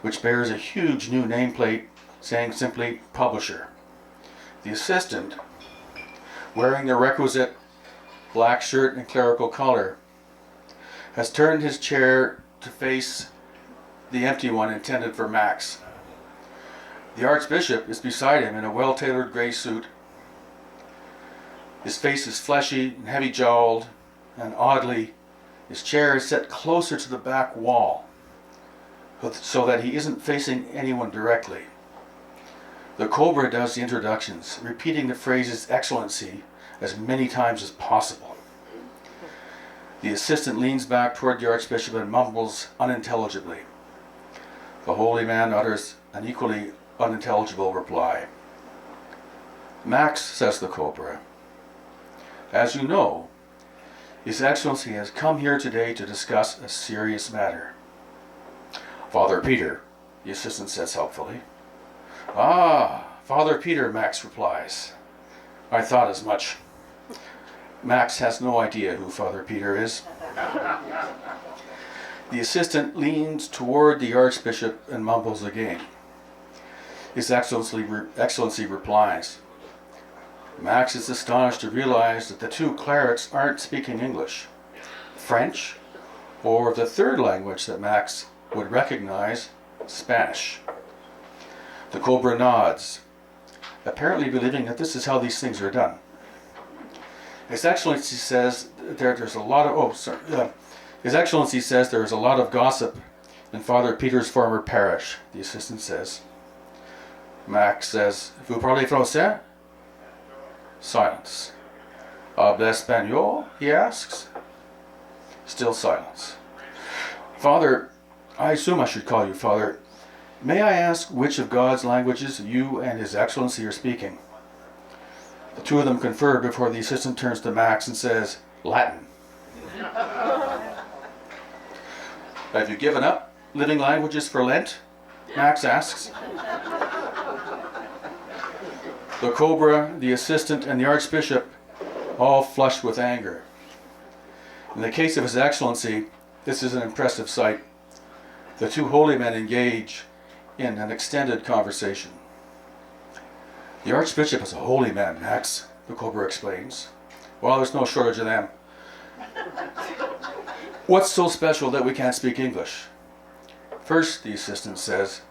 which bears a huge new nameplate saying simply Publisher. The assistant, wearing the requisite black shirt and clerical collar, has turned his chair to face the empty one intended for Max. The Archbishop is beside him in a well-tailored gray suit. His face is fleshy and heavy-jowled, and oddly, his chair is set closer to the back wall, so that he isn't facing anyone directly. The Cobra does the introductions, repeating the phrases Excellency as many times as possible. The assistant leans back toward the Archbishop and mumbles unintelligibly. The holy man utters an equally unintelligible reply. Max, says the Cobra, as you know, His Excellency has come here today to discuss a serious matter. Father Peter, the assistant says helpfully. Ah, Father Peter, Max replies. I thought as much. Max has no idea who Father Peter is. The assistant leans toward the Archbishop and mumbles again. His Excellency replies. Max is astonished to realize that the two clerics aren't speaking English, French, or the third language that Max would recognize, Spanish. The Cobra nods, apparently believing that this is how these things are done. His Excellency says there's a lot of His Excellency says there is a lot of gossip in Father Peter's former parish, the assistant says. Max says, Vous parlez français? Silence. Habla español? He asks. Still silence. Father, I assume I should call you Father. May I ask which of God's languages you and His Excellency are speaking? The two of them confer before the assistant turns to Max and says, Latin. Have you given up living languages for Lent? Max asks. The Cobra, the assistant, and the Archbishop all flushed with anger. In the case of His Excellency, this is an impressive sight. The two holy men engage in an extended conversation. The Archbishop is a holy man, Max, the Cobra explains. Well, there's no shortage of them. What's so special that we can't speak English? First, the assistant says,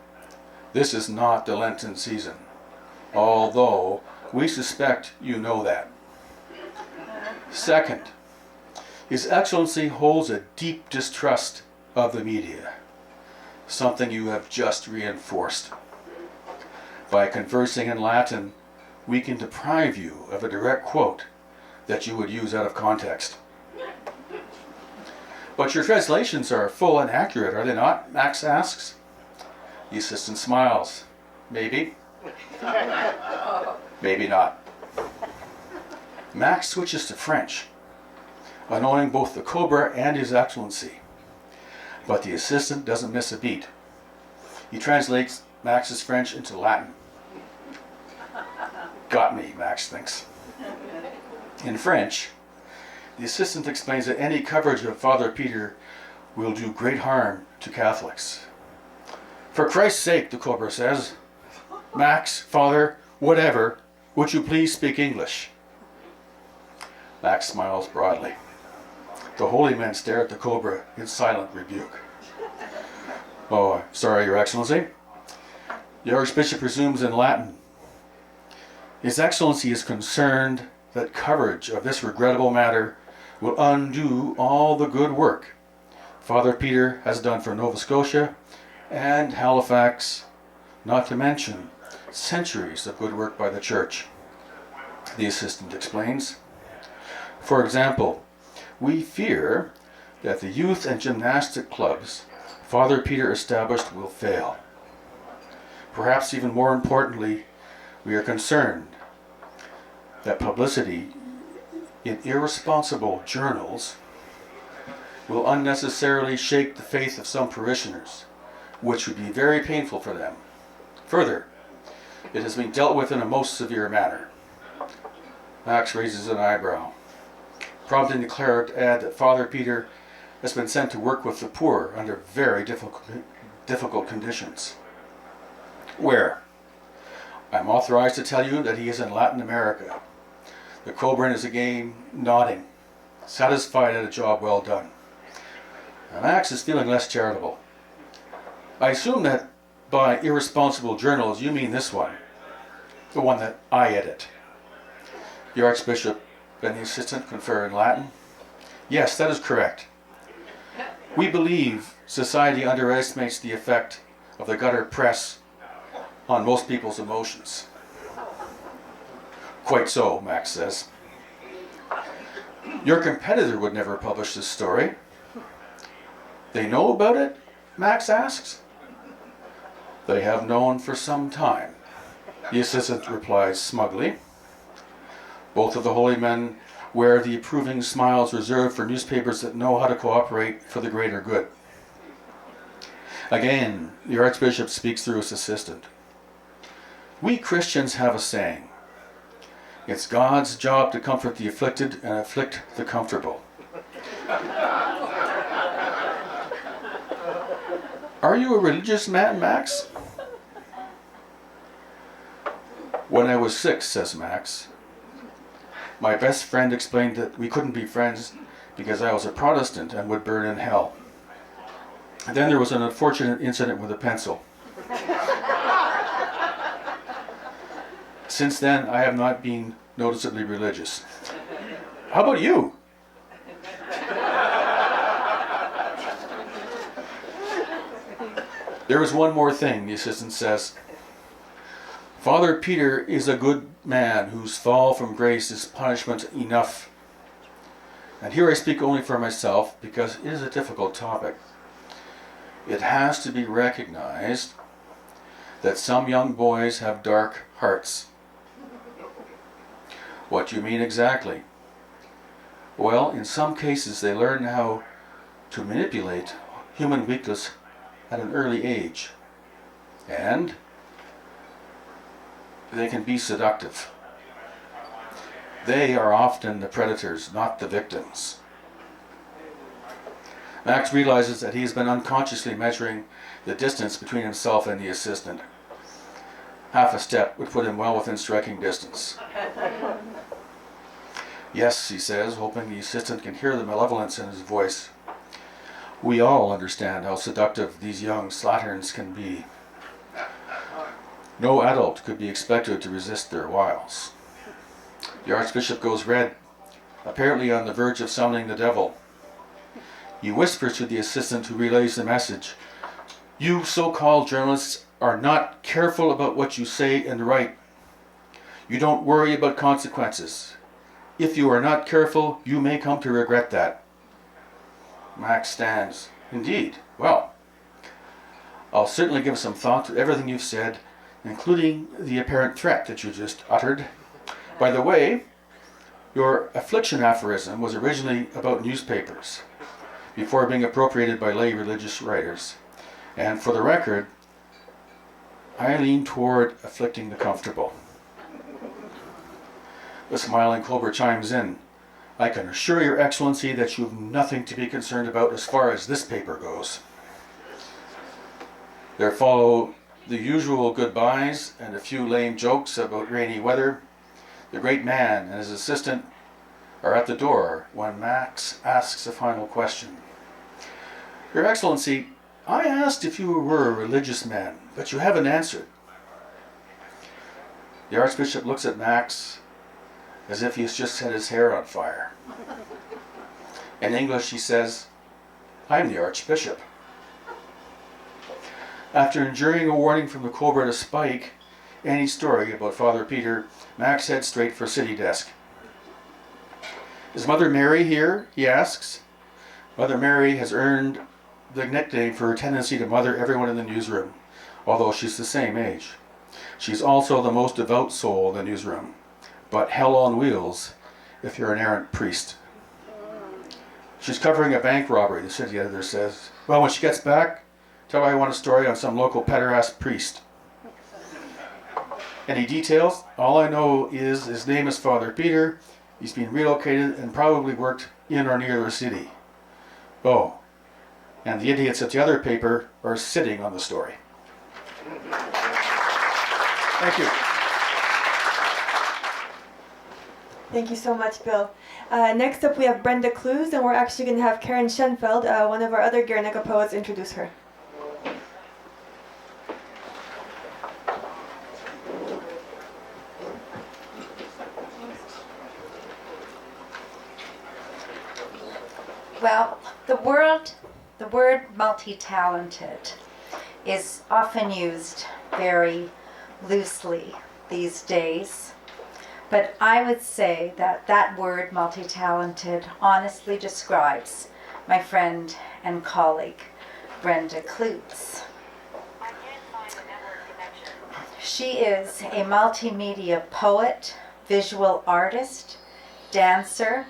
this is not the Lenten season, although we suspect you know that. Second, His Excellency holds a deep distrust of the media, something you have just reinforced. By conversing in Latin, we can deprive you of a direct quote that you would use out of context. But your translations are full and accurate, are they not? Max asks. The assistant smiles. Maybe. Maybe not. Max switches to French, annoying both the Cobra and His Excellency. But the assistant doesn't miss a beat. He translates Max's French into Latin. Got me, Max thinks. In French, the assistant explains that any coverage of Father Peter will do great harm to Catholics. For Christ's sake, the Cobra says, Max, Father, whatever, would you please speak English? Max smiles broadly. The holy men stare at the Cobra in silent rebuke. Oh, sorry, Your Excellency. The Archbishop resumes in Latin. His Excellency is concerned that coverage of this regrettable matter will undo all the good work Father Peter has done for Nova Scotia and Halifax, not to mention centuries of good work by the Church, the assistant explains. For example, we fear that the youth and gymnastic clubs Father Peter established will fail. Perhaps even more importantly, we are concerned that publicity in irresponsible journals will unnecessarily shake the faith of some parishioners, which would be very painful for them. Further, it has been dealt with in a most severe manner. Max raises an eyebrow, prompting the cleric to add that Father Peter has been sent to work with the poor under very difficult conditions. Where? I'm authorized to tell you that he is in Latin America. The Cobra is again nodding, satisfied at a job well done. Now, Max is feeling less charitable. I assume that by irresponsible journals you mean this one, the one that I edit. The Archbishop and the assistant confer in Latin. Yes, that is correct. We believe society underestimates the effect of the gutter press on most people's emotions. Quite so, Max says. Your competitor would never publish this story. They know about it? Max asks. They have known for some time, the assistant replies smugly. Both of the holy men wear the approving smiles reserved for newspapers that know how to cooperate for the greater good. Again, the Archbishop speaks through his assistant. We Christians have a saying. It's God's job to comfort the afflicted and afflict the comfortable. Are you a religious man, Max? When I was 6, says Max, my best friend explained that we couldn't be friends because I was a Protestant and would burn in hell. And then there was an unfortunate incident with a pencil. Since then, I have not been noticeably religious. How about you? There is one more thing, the assistant says. Father Peter is a good man whose fall from grace is punishment enough. And here I speak only for myself because it is a difficult topic. It has to be recognized that some young boys have dark hearts. What do you mean exactly? Well, in some cases they learn how to manipulate human weakness at an early age. And they can be seductive. They are often the predators, not the victims. Max realizes that he has been unconsciously measuring the distance between himself and the assistant. Half a step would put him well within striking distance. Yes, he says, hoping the assistant can hear the malevolence in his voice. We all understand how seductive these young slatterns can be. No adult could be expected to resist their wiles. The Archbishop goes red, apparently on the verge of summoning the devil. He whispers to the assistant who relays the message. You so-called journalists are not careful about what you say and write. You don't worry about consequences. If you are not careful, you may come to regret that. Max stands. Indeed. Well, I'll certainly give some thought to everything you've said, including the apparent threat that you just uttered. By the way, your affliction aphorism was originally about newspapers, before being appropriated by lay religious writers. And for the record, I lean toward afflicting the comfortable. The smiling Colbert chimes in. I can assure your Excellency that you have nothing to be concerned about as far as this paper goes. There follow the usual goodbyes and a few lame jokes about rainy weather. The great man and his assistant are at the door when Max asks a final question. Your Excellency, I asked if you were a religious man, but you haven't answered. The Archbishop looks at Max as if he's just set his hair on fire. In English he says, I'm the Archbishop. After enduring a warning from the Cobra to spike any story about Father Peter, Max heads straight for city desk. Is Mother Mary here? He asks. Mother Mary has earned the nickname for her tendency to mother everyone in the newsroom, although she's the same age. She's also the most devout soul in the newsroom, but hell on wheels if you're an errant priest. She's covering a bank robbery, the city editor says. Well, when she gets back, tell her I want a story on some local pederast priest. Any details? All I know is his name is Father Peter. He's been relocated and probably worked in or near the city. Oh, and the idiots at the other paper are sitting on the story. Thank you. Thank you so much, Bill. Next up, we have Brenda Clews, and we're actually going to have Karen Shenfeld, one of our other Guernica poets, introduce her. Well, the word multi-talented is often used very loosely these days. But I would say that that word multi-talented honestly describes my friend and colleague, Brenda Clews. She is a multimedia poet, visual artist, dancer,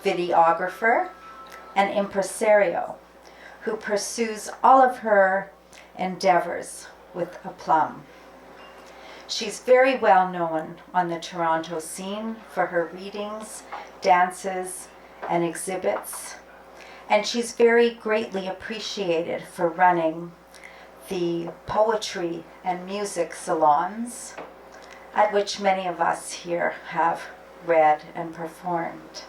videographer, and impresario who pursues all of her endeavors with aplomb. She's very well known on the Toronto scene for her readings, dances, and exhibits, and she's very greatly appreciated for running the poetry and music salons at which many of us here have read and performed.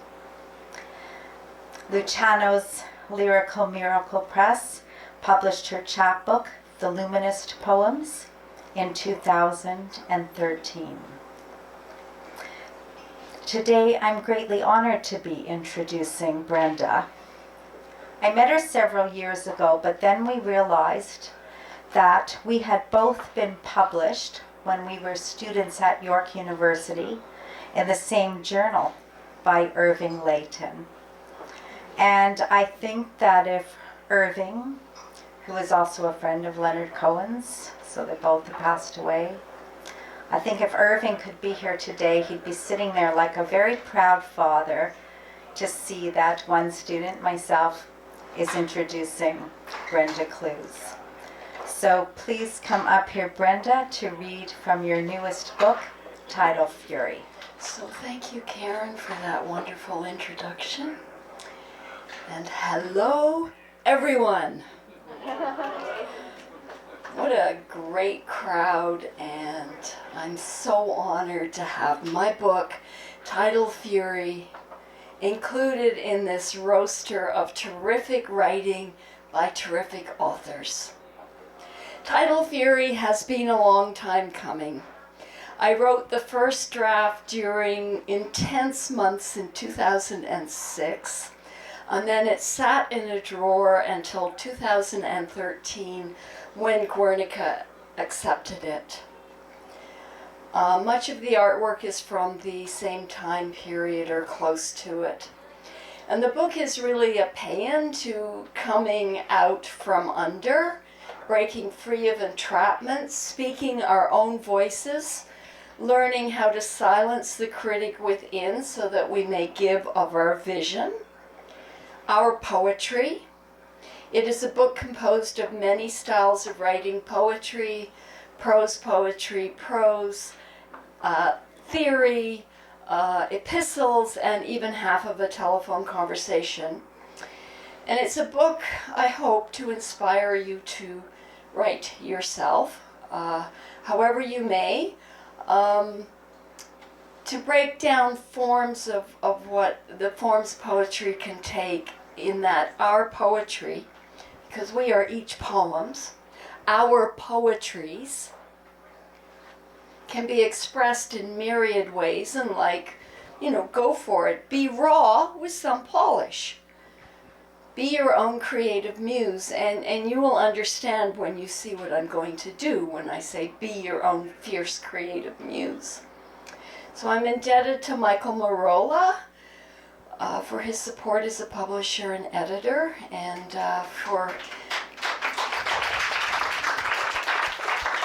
Luciano's Lyrical Miracle Press published her chapbook, The Luminist Poems, in 2013. Today, I'm greatly honored to be introducing Brenda. I met her several years ago, but then we realized that we had both been published when we were students at York University in the same journal by Irving Layton. And I think that if Irving, who is also a friend of Leonard Cohen's, so they both have passed away, I think if Irving could be here today, he'd be sitting there like a very proud father to see that one student, myself, is introducing Brenda Clews. So please come up here, Brenda, to read from your newest book, Tidal Fury. So thank you, Karen, for that wonderful introduction. And hello, everyone. What a great crowd, and I'm so honored to have my book, Tidal Fury, included in this roster of terrific writing by terrific authors. Tidal Fury has been a long time coming. I wrote the first draft during intense months in 2006, and then it sat in a drawer until 2013 when Guernica accepted it. Much of the artwork is from the same time period or close to it. And the book is really a paean to coming out from under, breaking free of entrapment, speaking our own voices, learning how to silence the critic within so that we may give of our vision, our poetry. It is a book composed of many styles of writing: poetry, prose, theory, epistles, and even half of a telephone conversation. And it's a book, I hope, to inspire you to write yourself, however you may, to break down forms of what the forms poetry can take, in that our poetry, because we are each poems, our poetries can be expressed in myriad ways, and go for it. Be raw with some polish. Be your own creative muse, and you will understand when you see what I'm going to do when I say be your own fierce creative muse. So I'm indebted to Michael Mirolla for his support as a publisher and editor, and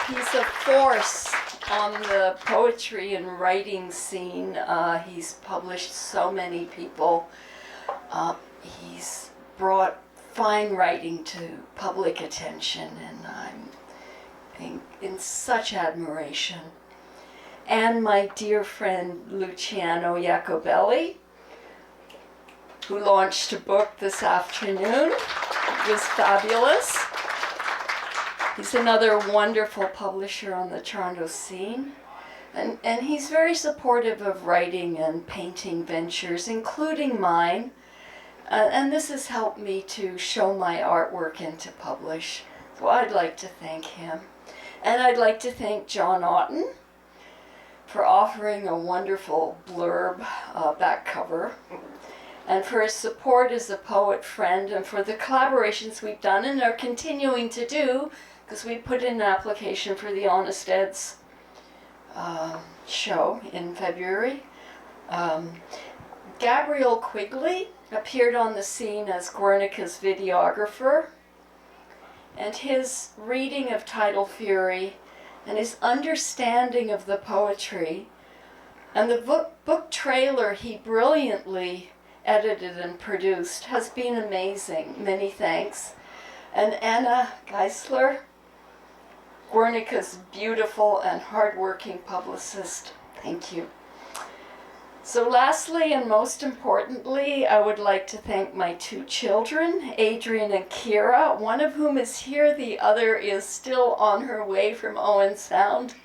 he's a force on the poetry and writing scene. He's published so many people. He's brought fine writing to public attention, and I'm in such admiration. And my dear friend Luciano Iacobelli, who launched a book this afternoon. It was fabulous. He's another wonderful publisher on the Toronto scene. And he's very supportive of writing and painting ventures, including mine. And this has helped me to show my artwork and to publish. So I'd like to thank him. And I'd like to thank John Otten for offering a wonderful blurb back cover, and for his support as a poet friend, and for the collaborations we've done and are continuing to do, because we put in an application for the Honest Ed's show in February. Gabriel Quigley appeared on the scene as Guernica's videographer, and his reading of Tidal Fury and his understanding of the poetry, and the book trailer he brilliantly edited and produced has been amazing. Many thanks. And Anna Geisler, Guernica's beautiful and hardworking publicist. Thank you. So lastly and most importantly, I would like to thank my two children, Adrian and Kira, one of whom is here, the other is still on her way from Owen Sound,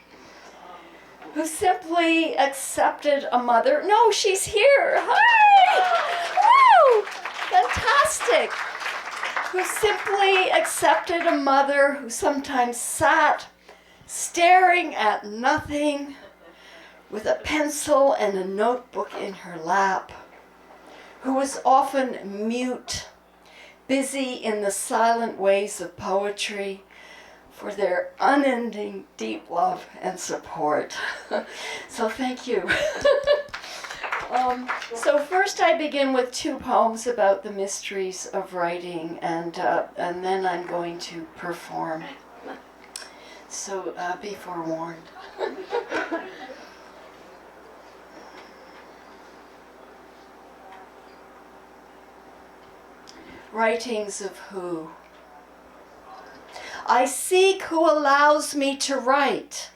who simply accepted a mother. No, she's here. Hi! Woo! Fantastic. Who simply accepted a mother who sometimes sat staring at nothing with a pencil and a notebook in her lap, who was often mute, busy in the silent ways of poetry, for their unending deep love and support. So thank you. So first I begin with two poems about the mysteries of writing, and then I'm going to perform. So be forewarned. Writings of who? I seek who allows me to write.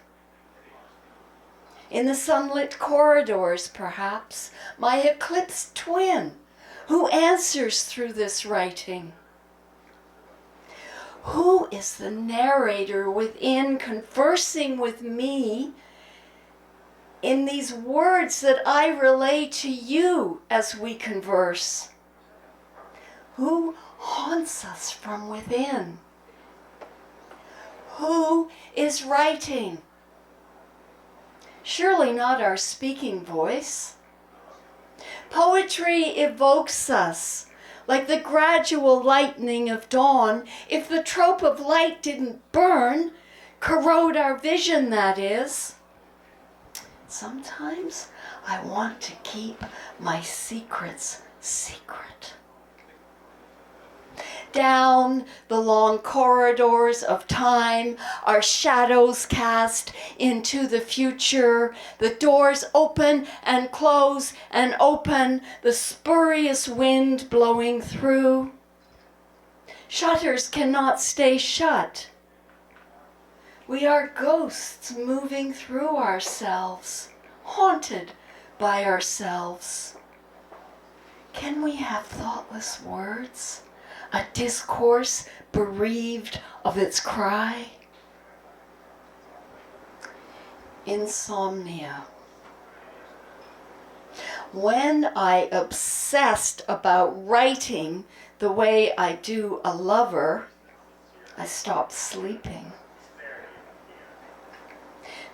In the sunlit corridors, perhaps, my eclipsed twin, who answers through this writing. Who is the narrator within conversing with me in these words that I relay to you as we converse? Who haunts us from within? Who is writing? Surely not our speaking voice. Poetry evokes us like the gradual lightening of dawn. If the trope of light didn't burn, corrode our vision, that is. Sometimes I want to keep my secrets secret. Down the long corridors of time, our shadows cast into the future. The doors open and close and open, the spurious wind blowing through. Shutters cannot stay shut. We are ghosts moving through ourselves, haunted by ourselves. Can we have thoughtless words? A discourse bereaved of its cry? Insomnia. When I obsessed about writing the way I do a lover, I stopped sleeping.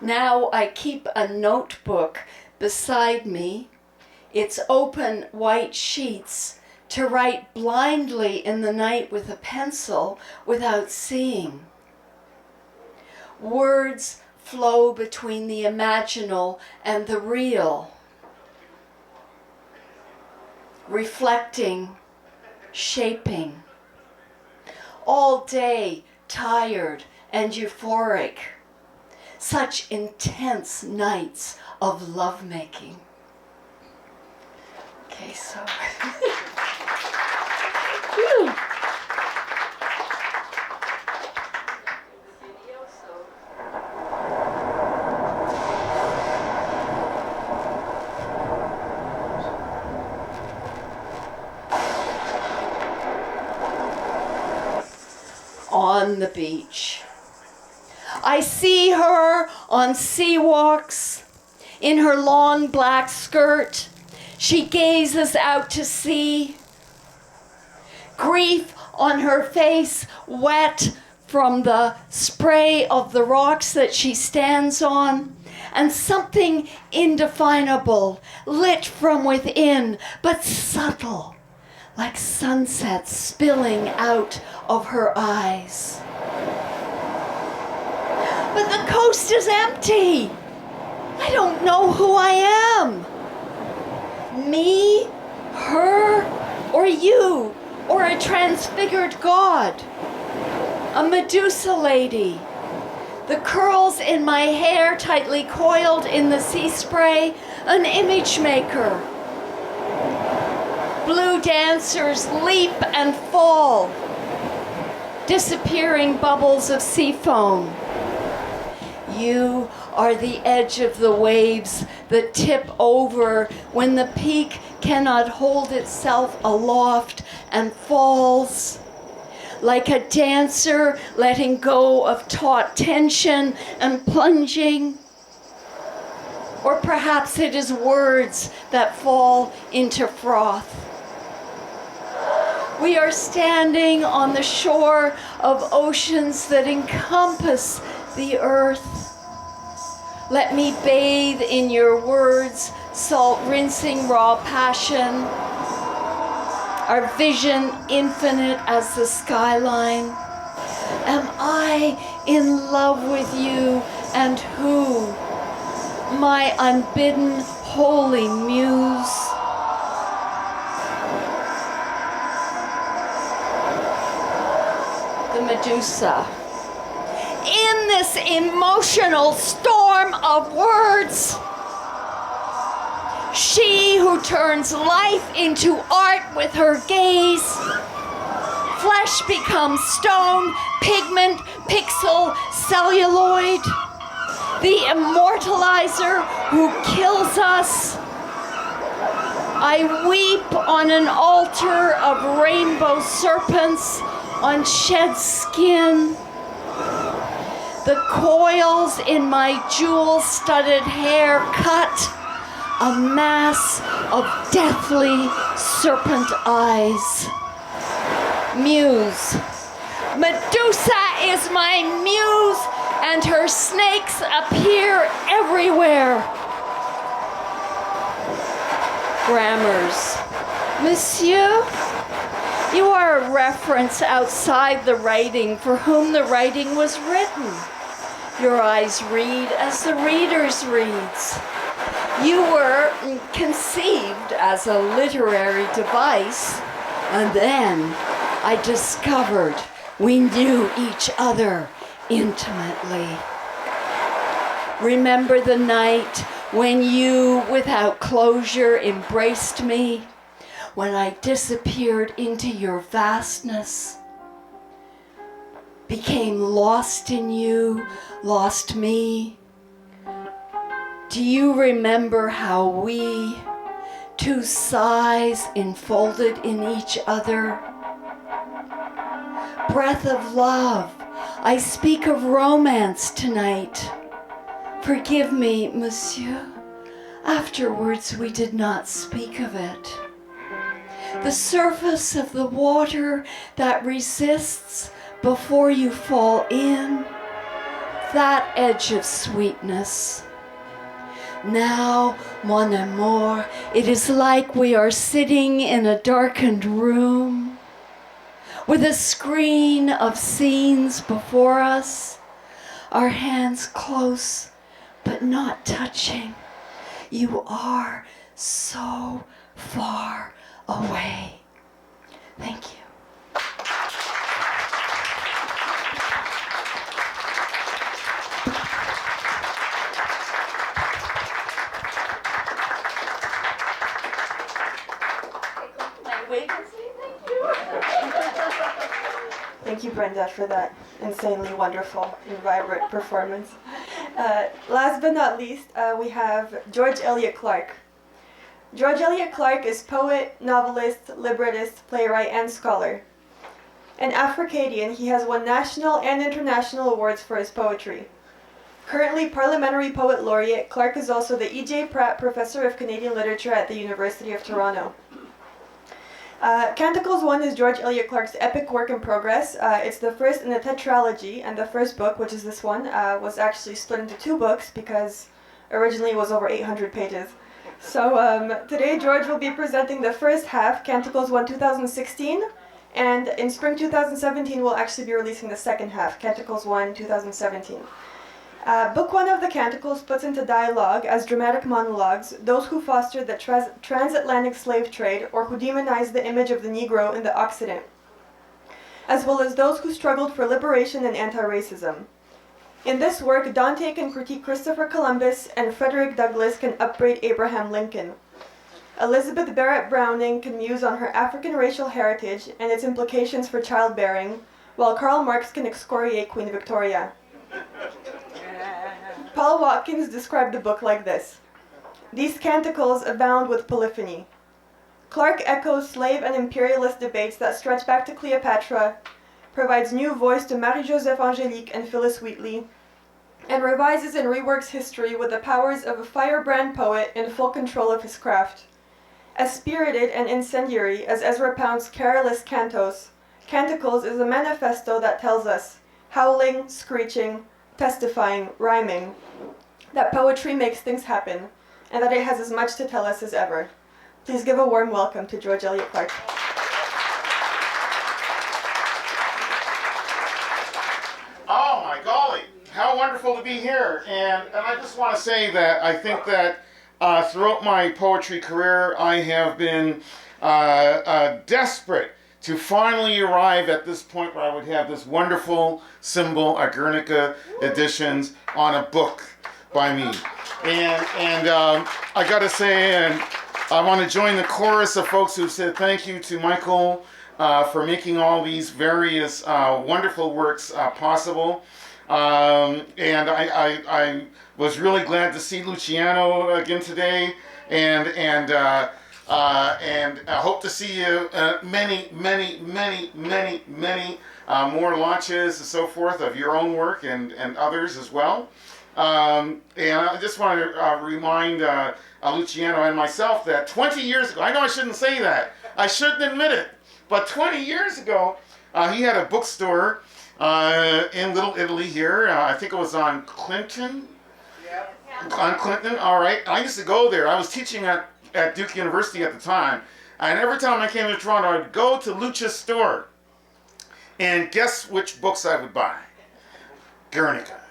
Now I keep a notebook beside me, its open white sheets, to write blindly in the night with a pencil without seeing. Words flow between the imaginal and the real, reflecting, shaping. All day tired and euphoric. Such intense nights of lovemaking. Okay, so... On the beach. I see her on sea walks, in her long black skirt. She gazes out to sea. Grief on her face, wet from the spray of the rocks that she stands on, and something indefinable, lit from within, but subtle, like sunset spilling out of her eyes. But the coast is empty. I don't know who I am. Me, her, or you, or a transfigured god. A Medusa lady, The curls in my hair tightly coiled in the sea spray, an image maker. Blue dancers leap and fall, disappearing bubbles of sea foam. You are the edge of the waves that tip over when the peak cannot hold itself aloft and falls. Like a dancer letting go of taut tension and plunging. Or perhaps it is words that fall into froth. We are standing on the shore of oceans that encompass the earth. Let me bathe in your words, salt rinsing raw passion. Our vision infinite as the skyline. Am I in love with you, and who? My unbidden holy muse. The Medusa. In this emotional storm of words, she who turns life into art with her gaze. Flesh becomes stone, pigment, pixel, celluloid. The immortalizer who kills us. I weep on an altar of rainbow serpents on shed skin. The coils in my jewel-studded hair cut a mass of deathly serpent eyes. Muse. Medusa is my muse, and her snakes appear everywhere. Grammars. Monsieur, you are a reference outside the writing for whom the writing was written. Your eyes read as the reader's reads. You were conceived as a literary device, and then I discovered we knew each other intimately. Remember the night when you, without closure, embraced me, when I disappeared into your vastness, became lost in you, lost me. Do you remember how we, two sighs enfolded in each other? Breath of love, I speak of romance tonight. Forgive me, monsieur. Afterwards we did not speak of it. The surface of the water that resists before you fall in, that edge of sweetness. Now, mon amour, it is like we are sitting in a darkened room with a screen of scenes before us, our hands close but not touching. You are so far away. Thank you. Thank you, Brenda, for that insanely wonderful and vibrant performance. Last but not least, we have George Elliott Clarke. George Elliott Clarke is poet, novelist, librettist, playwright, and scholar. An Afro-Cadian, he has won national and international awards for his poetry. Currently Parliamentary Poet Laureate, Clarke is also the E.J. Pratt Professor of Canadian Literature at the University of Toronto. Canticles I is George Elliott Clarke's epic work in progress. It's the first in a tetralogy, and the first book, which is this one, was actually split into two books because originally it was over 800 pages. So today George will be presenting the first half, Canticles I 2016, and in spring 2017 we'll actually be releasing the second half, Canticles I 2017. Book one of the Canticles puts into dialogue as dramatic monologues those who fostered the transatlantic slave trade or who demonized the image of the Negro in the Occident, as well as those who struggled for liberation and anti-racism. In this work, Dante can critique Christopher Columbus and Frederick Douglass can upbraid Abraham Lincoln. Elizabeth Barrett Browning can muse on her African racial heritage and its implications for childbearing, while Karl Marx can excoriate Queen Victoria. Paul Watkins described the book like this: "These canticles abound with polyphony. Clarke echoes slave and imperialist debates that stretch back to Cleopatra, provides new voice to Marie-Joseph Angélique and Phyllis Wheatley, and revises and reworks history with the powers of a firebrand poet in full control of his craft. As spirited and incendiary as Ezra Pound's careless cantos, Canticles is a manifesto that tells us, howling, screeching, testifying, rhyming, that poetry makes things happen, and that it has as much to tell us as ever." Please give a warm welcome to George Elliott Clarke. Oh my golly, how wonderful to be here. And I just want to say that I think that throughout my poetry career, I have been desperate to finally arrive at this point where I would have this wonderful symbol, a Guernica Editions, on a book by me. And I got to say, and I want to join the chorus of folks who said thank you to Michael for making all these various wonderful works possible. And I was really glad to see Luciano again today, and I hope to see you many more launches and so forth of your own work and others as well. And I just want to remind Luciano and myself that 20 years ago, I know I shouldn't say that, I shouldn't admit it, but 20 years ago, he had a bookstore in Little Italy here. I think it was on Clinton. On Clinton, all right. I used to go there. I was teaching at Duke University at the time, and every time I came to Toronto, I would go to Lucia's store, and guess which books I would buy? Guernica.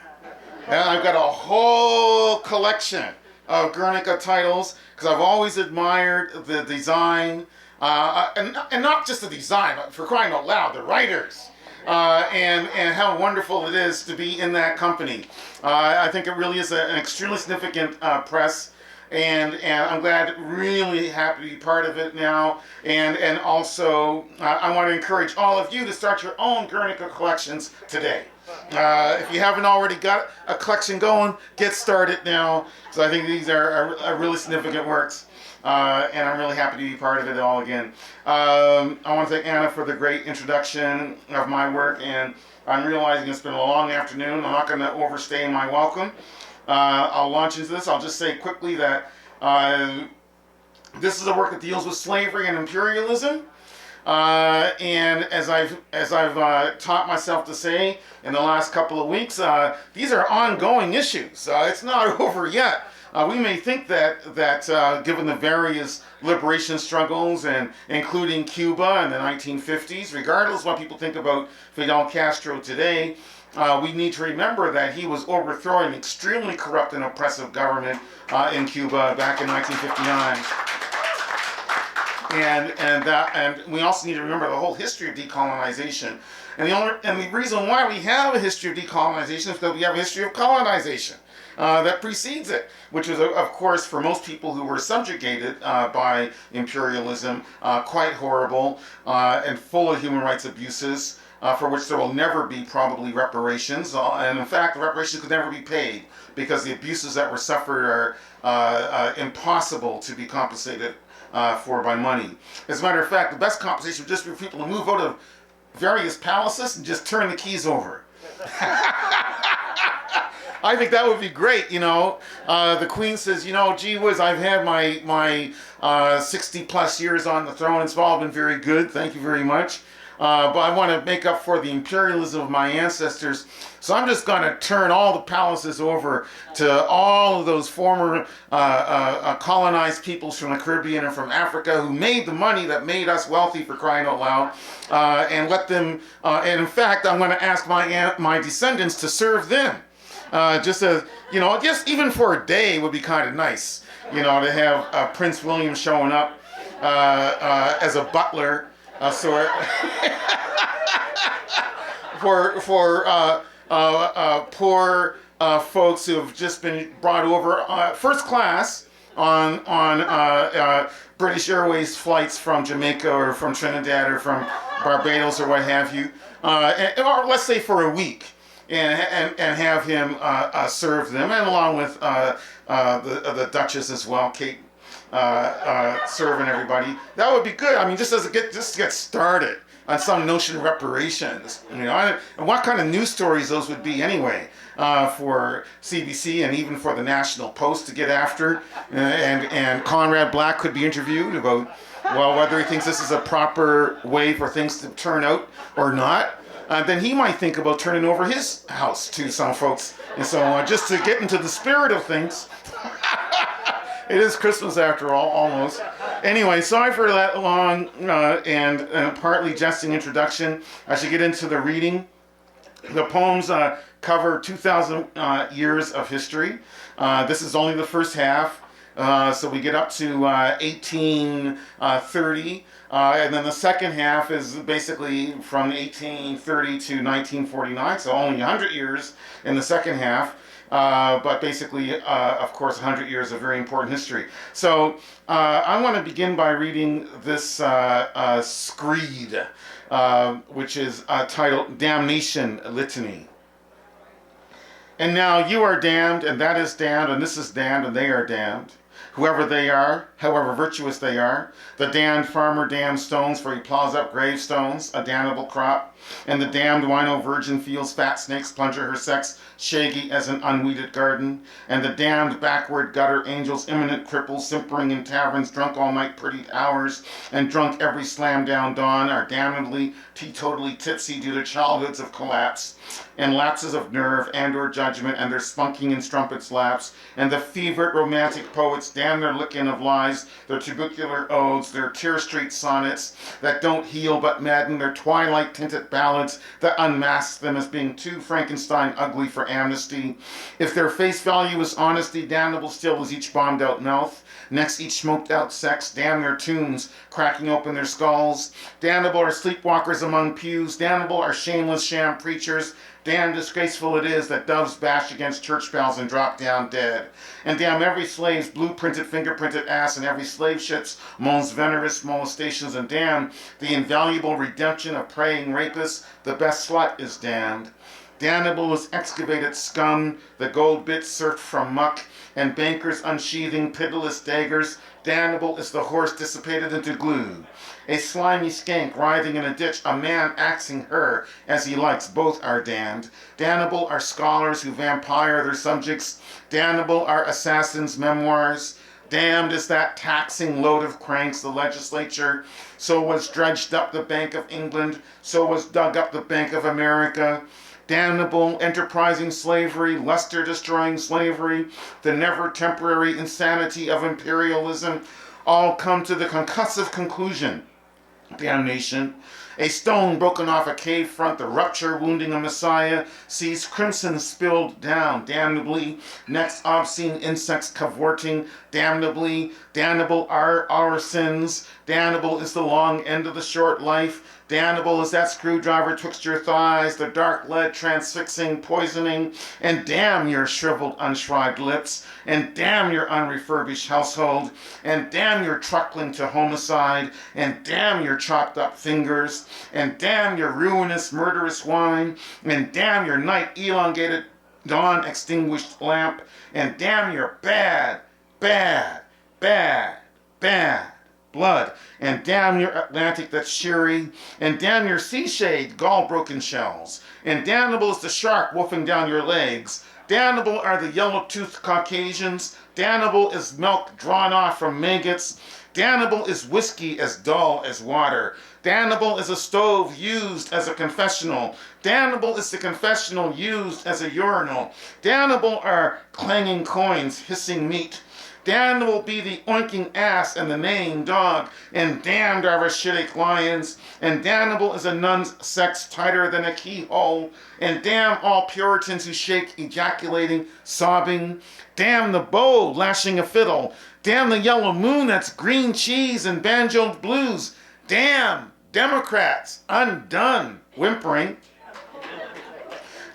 And I've got a whole collection of Guernica titles, because I've always admired the design, and not just the design, but for crying out loud, the writers. And how wonderful it is to be in that company. I think it really is an extremely significant press, and I'm glad, really happy to be part of it now. And also, I want to encourage all of you to start your own Guernica collections today. If you haven't already got a collection going, get started now, because I think these are really significant works. And I'm really happy to be part of it all again. I want to thank Anna for the great introduction of my work, and I'm realizing it's been a long afternoon. I'm not going to overstay my welcome. I'll launch into this. I'll just say quickly that this is a work that deals with slavery and imperialism. And as I've taught myself to say in the last couple of weeks, these are ongoing issues. It's not over yet. We may think that given the various liberation struggles, and including Cuba in the 1950s, regardless of what people think about Fidel Castro today, we need to remember that he was overthrowing an extremely corrupt and oppressive government in Cuba back in 1959. And we also need to remember the whole history of decolonization. And the reason why we have a history of decolonization is because we have a history of colonization that precedes it, which is, of course, for most people who were subjugated by imperialism, quite horrible and full of human rights abuses, for which there will never be probably reparations. And in fact, the reparations could never be paid because the abuses that were suffered are impossible to be compensated for by money. As a matter of fact, the best compensation would just be for people to move out of various palaces and just turn the keys over. I think that would be great, you know. The Queen says, you know, gee whiz, I've had my 60 plus years on the throne. It's all been very good. Thank you very much. But I want to make up for the imperialism of my ancestors. So I'm just going to turn all the palaces over to all of those former colonized peoples from the Caribbean and from Africa who made the money that made us wealthy, for crying out loud, and let them, and in fact, I'm going to ask my descendants to serve them. Just as, you know, just even for a day would be kind of nice, you know, to have Prince William showing up as a butler, poor folks who have just been brought over first class on British Airways flights from Jamaica or from Trinidad or from Barbados or what have you, or let's say for a week, and have him serve them, and along with the Duchess as well, Kate, serving everybody. That would be good. I mean, just to get started on some notion of reparations, and what kind of news stories those would be anyway, for CBC and even for the National Post to get after, and Conrad Black could be interviewed about, well, whether he thinks this is a proper way for things to turn out or not. Then he might think about turning over his house to some folks and so on, just to get into the spirit of things. It is Christmas after all, almost. Anyway, sorry for that long and partly jesting introduction. I should get into the reading. The poems cover 2,000 years of history. This is only the first half, so we get up to 1830. And then the second half is basically from 1830 to 1949, so only 100 years in the second half. But basically, of course, 100 years of very important history. So I want to begin by reading this screed, which is titled Damnation Litany. And now you are damned, and that is damned, and this is damned, and they are damned. Whoever they are, however virtuous they are, the damned farmer damns stones, for he plows up gravestones, a damnable crop, and the damned wino virgin feels fat snakes plunger her sex, shaggy as an unweeded garden, and the damned backward gutter angels, imminent cripples, simpering in taverns, drunk all night pretty hours, and drunk every slam down dawn, are damnably, teetotally tipsy due to childhoods of collapse, and lapses of nerve and or judgment, and their spunking in strumpets laps, and the fevered romantic poets damn their licking of lies, their tubercular odes, their tear street sonnets that don't heal but madden, their twilight tinted ballads that unmask them as being too Frankenstein ugly for amnesty. If their face value is honesty, damnable still is each bombed out mouth. Next each smoked out sex, damn their tunes, cracking open their skulls. Damnable are sleepwalkers among pews, damnable are shameless sham preachers. Damn disgraceful it is that doves bash against church bells and drop down dead. And damn every slave's blue-printed, finger-printed ass and every slave ship's most venomous molestations. And damn the invaluable redemption of praying rapists, the best slut is damned. Damnable is excavated scum, the gold bits surfed from muck, and bankers unsheathing pitiless daggers. Damnable is the horse dissipated into glue. A slimy skank writhing in a ditch, a man axing her as he likes, both are damned. Damnable are scholars who vampire their subjects. Damnable are assassins' memoirs. Damned is that taxing load of cranks, the legislature. So was dredged up the Bank of England, so was dug up the Bank of America. Damnable, enterprising slavery, luster-destroying slavery, the never-temporary insanity of imperialism, all come to the concussive conclusion. Damnation. A stone broken off a cave front, the rupture wounding a messiah, sees crimson spilled down, damnably. Next obscene insects cavorting, damnably. Damnable are our sins. Damnable is the long end of the short life. Damnable is that screwdriver twixt your thighs, the dark lead transfixing, poisoning, and damn your shriveled, unshrived lips, and damn your unrefurbished household, and damn your truckling to homicide, and damn your chopped up fingers, and damn your ruinous, murderous wine, and damn your night elongated, dawn extinguished lamp, and damn your bad, bad, bad, bad blood, and damn your Atlantic that's sheery, and damn your sea shade gall-broken shells, and damnable is the shark wolfing down your legs. Damnable are the yellow-toothed Caucasians. Damnable is milk drawn off from maggots. Damnable is whiskey as dull as water. Damnable is a stove used as a confessional. Damnable is the confessional used as a urinal. Damnable are clanging coins, hissing meat. Damned will be the oinking ass and the neighing dog, and damned are Rashidic lions, and damnable is a nun's sex tighter than a keyhole, and damn all Puritans who shake, ejaculating, sobbing. Damn the bow lashing a fiddle. Damn the yellow moon that's green cheese and banjoed blues. Damn Democrats, undone, whimpering.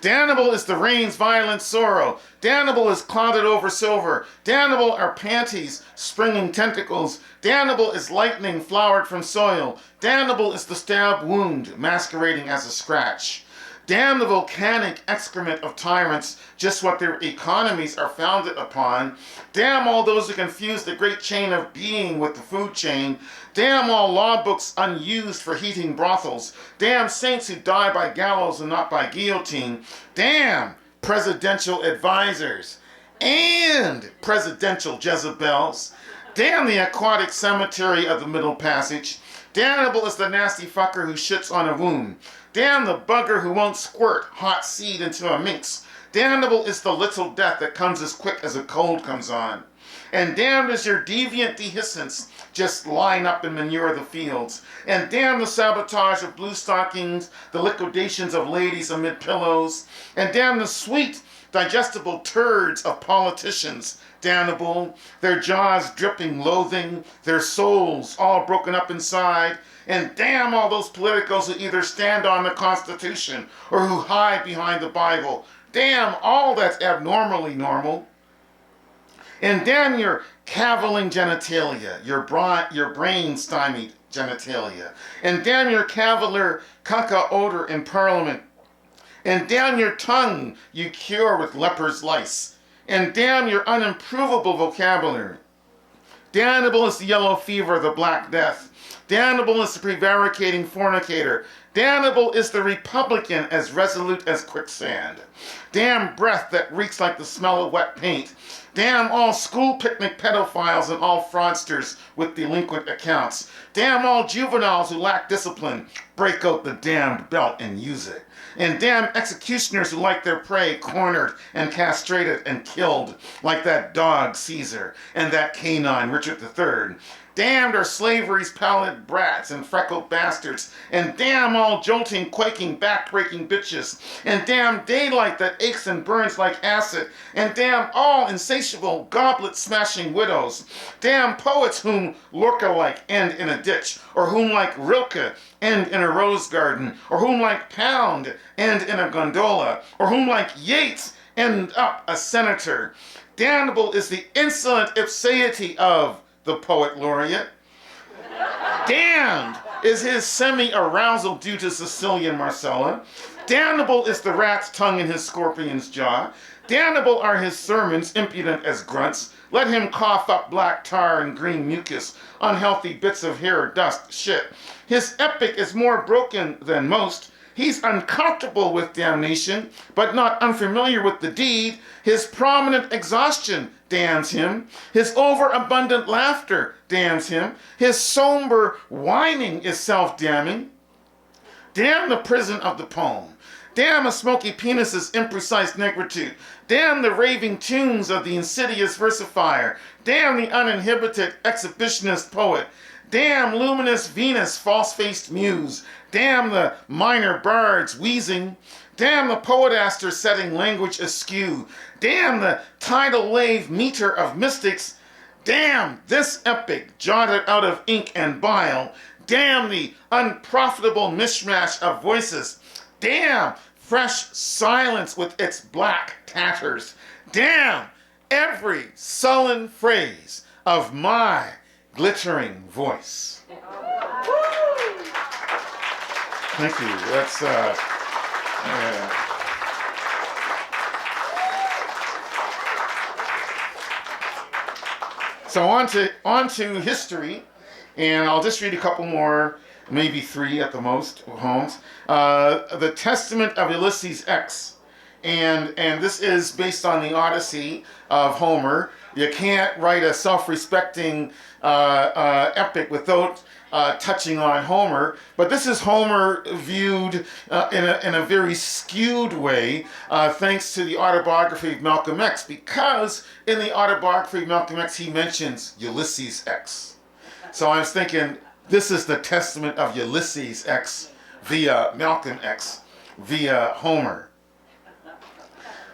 Damnable is the rain's violent sorrow. Damnable is clouded over silver. Damnable are panties, springing tentacles. Damnable is lightning flowered from soil. Damnable is the stab wound, masquerading as a scratch. Damn the volcanic excrement of tyrants, just what their economies are founded upon. Damn all those who confuse the great chain of being with the food chain. Damn all law books unused for heating brothels. Damn saints who die by gallows and not by guillotine. Damn presidential advisors and presidential Jezebels. Damn the aquatic cemetery of the Middle Passage. Damnable is the nasty fucker who shits on a wound. Damn the bugger who won't squirt hot seed into a minx. Damnable is the little death that comes as quick as a cold comes on. And damned is your deviant dehiscence, just line up and manure the fields. And damn the sabotage of blue stockings, the liquidations of ladies amid pillows. And damn the sweet, digestible turds of politicians. Damnable, their jaws dripping loathing, their souls all broken up inside. And damn all those politicos who either stand on the Constitution or who hide behind the Bible. Damn all that's abnormally normal. And damn your cavilling genitalia, your brain-stymied genitalia. And damn your cavalier caca odor in Parliament. And damn your tongue you cure with leper's lice. And damn your unimprovable vocabulary. Damnable is the yellow fever, the black death. Damnable is the prevaricating fornicator. Damnable is the Republican as resolute as quicksand. Damn breath that reeks like the smell of wet paint. Damn all school picnic pedophiles and all fraudsters with delinquent accounts. Damn all juveniles who lack discipline. Break out the damned belt and use it. And damn executioners who like their prey cornered and castrated and killed, like that dog Caesar and that canine Richard III. Damned are slavery's pallid brats and freckled bastards, and damn all jolting, quaking, back-breaking bitches, and damn daylight that aches and burns like acid, and damn all insatiable goblet-smashing widows. Damn poets whom Lorca-like end in a ditch, or whom like Rilke end in a rose garden, or whom like Pound end in a gondola, or whom like Yeats end up a senator. Damnable is the insolent ipseity of the poet laureate. Damned is his semi-arousal due to Sicilian Marcella. Damnable is the rat's tongue in his scorpion's jaw. Damnable are his sermons, impudent as grunts. Let him cough up black tar and green mucus, unhealthy bits of hair, dust, shit. His epic is more broken than most. He's uncomfortable with damnation, but not unfamiliar with the deed. His prominent exhaustion damns him. His overabundant laughter damns him. His somber whining is self-damning. Damn the prison of the poem. Damn a smoky penis's imprecise negritude. Damn the raving tunes of the insidious versifier. Damn the uninhibited exhibitionist poet. Damn luminous Venus, false-faced muse. Damn the minor bards wheezing. Damn the poetaster setting language askew. Damn the tidal wave meter of mystics. Damn this epic jotted out of ink and bile. Damn the unprofitable mishmash of voices. Damn fresh silence with its black tatters. Damn every sullen phrase of my glittering voice. Thank you. That's So on to history, and I'll just read a couple more, maybe three at the most, Holmes. The Testament of Ulysses X, and this is based on the Odyssey of Homer. You can't write a self-respecting epic without touching on Homer, but this is Homer viewed in a very skewed way, thanks to the autobiography of Malcolm X, because in the autobiography of Malcolm X he mentions Ulysses X. So I was thinking, this is the testament of Ulysses X via Malcolm X, via Homer.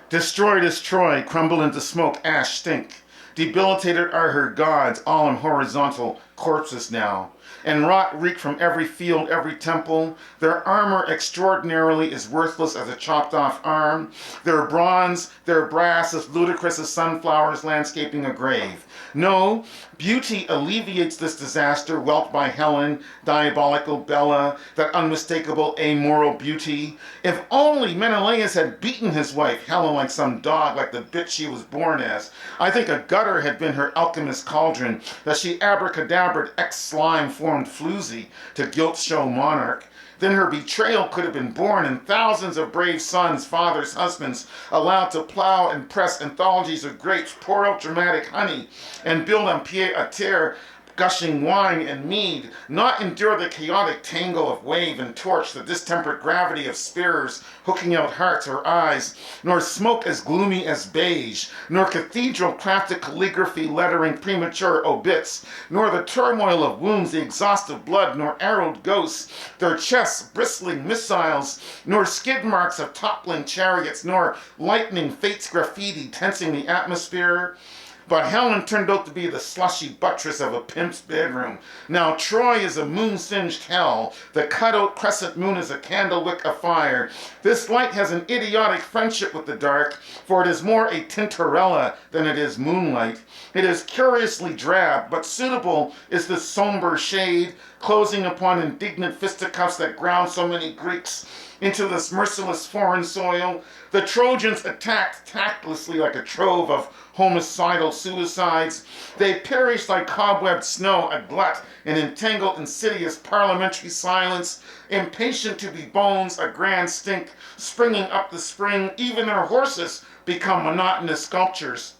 Destroy, destroy, crumble into smoke, ash, stink. Debilitated are her gods, all in horizontal corpses now. and rot reek from every field, every temple. Their armor extraordinarily is worthless as a chopped off arm. Their bronze, their brass as ludicrous as sunflowers landscaping a grave. No, beauty alleviates this disaster whelped by Helen, diabolical Bella, that unmistakable amoral beauty. If only Menelaus had beaten his wife, Helen, like some dog, like the bitch she was born as. I think a gutter had been her alchemist cauldron, that she abracadabraed ex-slime formed floozy to guilt show monarch. Then her betrayal could have been born in thousands of brave sons, fathers, husbands, allowed to plow and press anthologies of grapes, pour out dramatic honey, and build on pied-à-terre, gushing wine and mead, not endure the chaotic tangle of wave and torch, the distempered gravity of spears hooking out hearts or eyes, nor smoke as gloomy as beige, nor cathedral crafted calligraphy lettering premature obits, nor the turmoil of wounds, the exhaustive blood, nor arrowed ghosts, their chests bristling missiles, nor skid marks of toppling chariots, nor lightning fate's graffiti tensing the atmosphere. But Helen turned out to be the slushy buttress of a pimp's bedroom. Now Troy is a moon-singed hell. The cutout crescent moon is a candle wick afire. This light has an idiotic friendship with the dark, for it is more a Tintorella than it is moonlight. It is curiously drab, but suitable is this somber shade, closing upon indignant fisticuffs that ground so many Greeks into this merciless foreign soil. The Trojans attacked tactlessly like a trove of homicidal suicides. They perished like cobwebbed snow, a glut, an entangled, insidious parliamentary silence, impatient to be bones, a grand stink, springing up the spring. Even their horses become monotonous sculptures.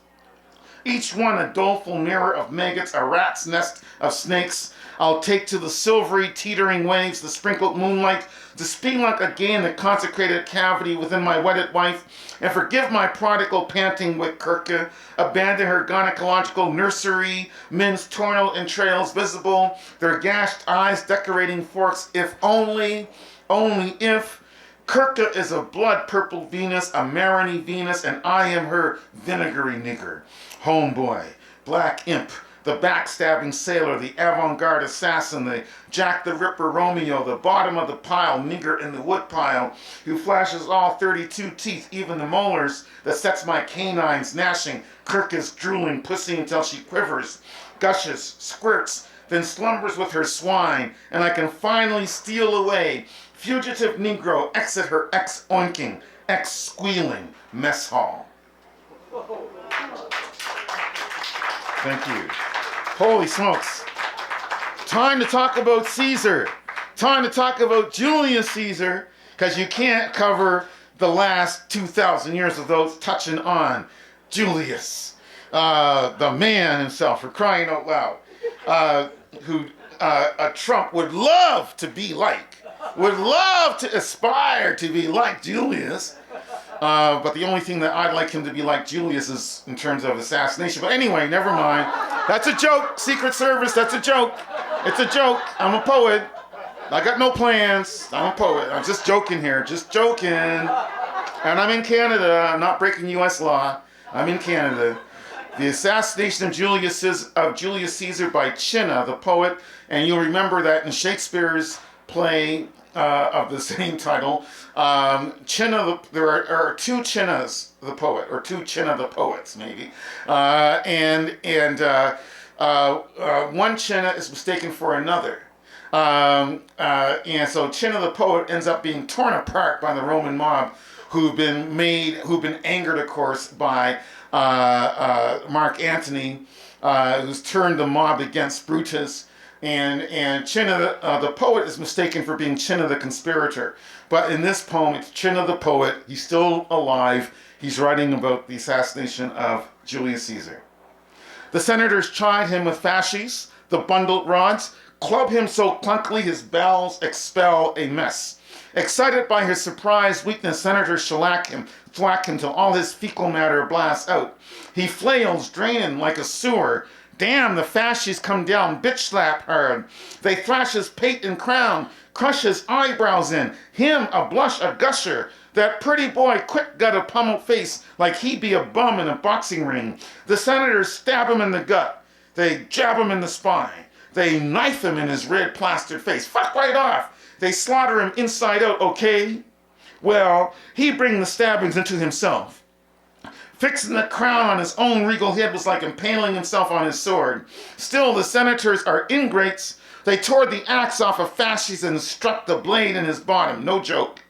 Each one a doleful mirror of maggots, a rat's nest of snakes. I'll take to the silvery, teetering waves, the sprinkled moonlight, to spelunk again the consecrated cavity within my wedded wife, and forgive my prodigal panting with Guernica, abandon her gynecological nursery, men's torn entrails visible, their gashed eyes decorating forks, if only if, Guernica is a blood-purple Venus, a mariny Venus, and I am her vinegary nigger, homeboy, black imp, the backstabbing sailor, the avant-garde assassin, the Jack the Ripper Romeo, the bottom of the pile, nigger in the woodpile, who flashes all 32 teeth, even the molars, that sets my canines gnashing, Guernica's drooling pussy until she quivers, gushes, squirts, then slumbers with her swine, and I can finally steal away, fugitive Negro, exit her ex-oinking, ex-squealing mess hall. Thank you. Holy smokes. Time to talk about Caesar. Time to talk about Julius Caesar, because you can't cover the last 2,000 years of those touching on Julius, the man himself, for crying out loud, who a Trump would love to be like, would love to aspire to be like Julius. But the only thing that I'd like him to be like Julius is in terms of assassination. But anyway, never mind. That's a joke. Secret Service, that's a joke. It's a joke. I'm a poet. I got no plans. I'm a poet. I'm just joking here. Just joking. And I'm in Canada. I'm not breaking U.S. law. I'm in Canada. The assassination of Julius Caesar by Cinna, the poet. And you'll remember that in Shakespeare's play of the same title, Cinna, there are two Cinnas, the poet, or two Cinna, the poets, maybe. One Cinna is mistaken for another. And so Cinna, the poet, ends up being torn apart by the Roman mob, who've been angered, of course, by Mark Antony, who's turned the mob against Brutus. And Cinna, the poet, is mistaken for being Cinna the conspirator. But in this poem, it's Cinna the poet. He's still alive. He's writing about the assassination of Julius Caesar. The senators chide him with fasces, the bundled rods, club him so clunkily his bowels expel a mess. Excited by his surprised weakness, senators shellac him, thwack him till all his fecal matter blasts out. He flails, draining like a sewer. Damn, the fasces come down, bitch slap hard. They thrash his pate and crown, crush his eyebrows in. Him a blush, a gusher. That pretty boy quick got a pummeled face like he be a bum in a boxing ring. The senators stab him in the gut. They jab him in the spine. They knife him in his red plastered face. Fuck right off. They slaughter him inside out, okay? Well, he bring the stabbings into himself. Fixing the crown on his own regal head was like impaling himself on his sword. Still, the senators are ingrates. They tore the axe off of Fasces and struck the blade in his bottom. No joke.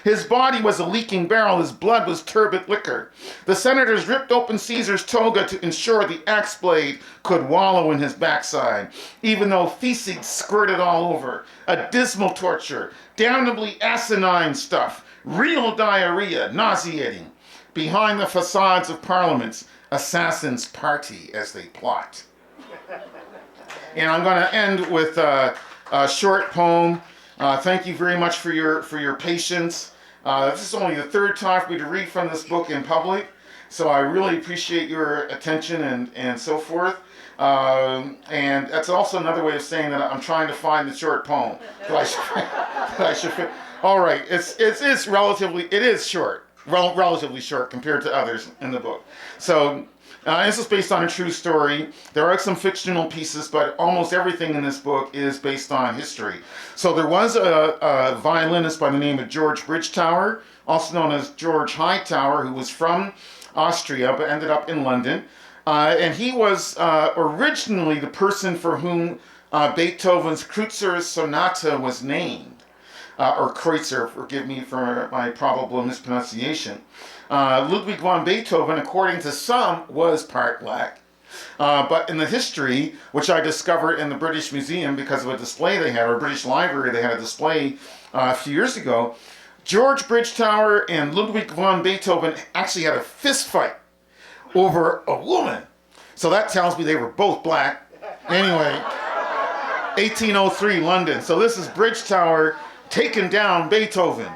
His body was a leaking barrel. His blood was turbid liquor. The senators ripped open Caesar's toga to ensure the axe blade could wallow in his backside, even though feces squirted all over. A dismal torture, damnably asinine stuff, real diarrhea, nauseating. Behind the facades of parliaments, assassins party as they plot. And I'm going to end with a short poem. Thank you very much for your patience. This is only the third time for me to read from this book in public, so I really appreciate your attention and so forth. And that's also another way of saying that I'm trying to find the short poem that I should fit. All right, it is short, relatively short compared to others in the book. So this is based on a true story. There are some fictional pieces, but almost everything in this book is based on history. So there was a violinist by the name of George Bridgetower, also known as George Hightower, who was from Austria but ended up in London. And he was originally the person for whom Beethoven's Kreutzer Sonata was named. Or Kreutzer, forgive me for my probable mispronunciation. Ludwig van Beethoven, according to some, was part black. But in the history, which I discovered in the British Museum because of a display they had, or British Library, they had a display a few years ago, George Bridgetower and Ludwig van Beethoven actually had a fist fight over a woman. So that tells me they were both black. Anyway, 1803 London. So this is Bridgetower taking down Beethoven.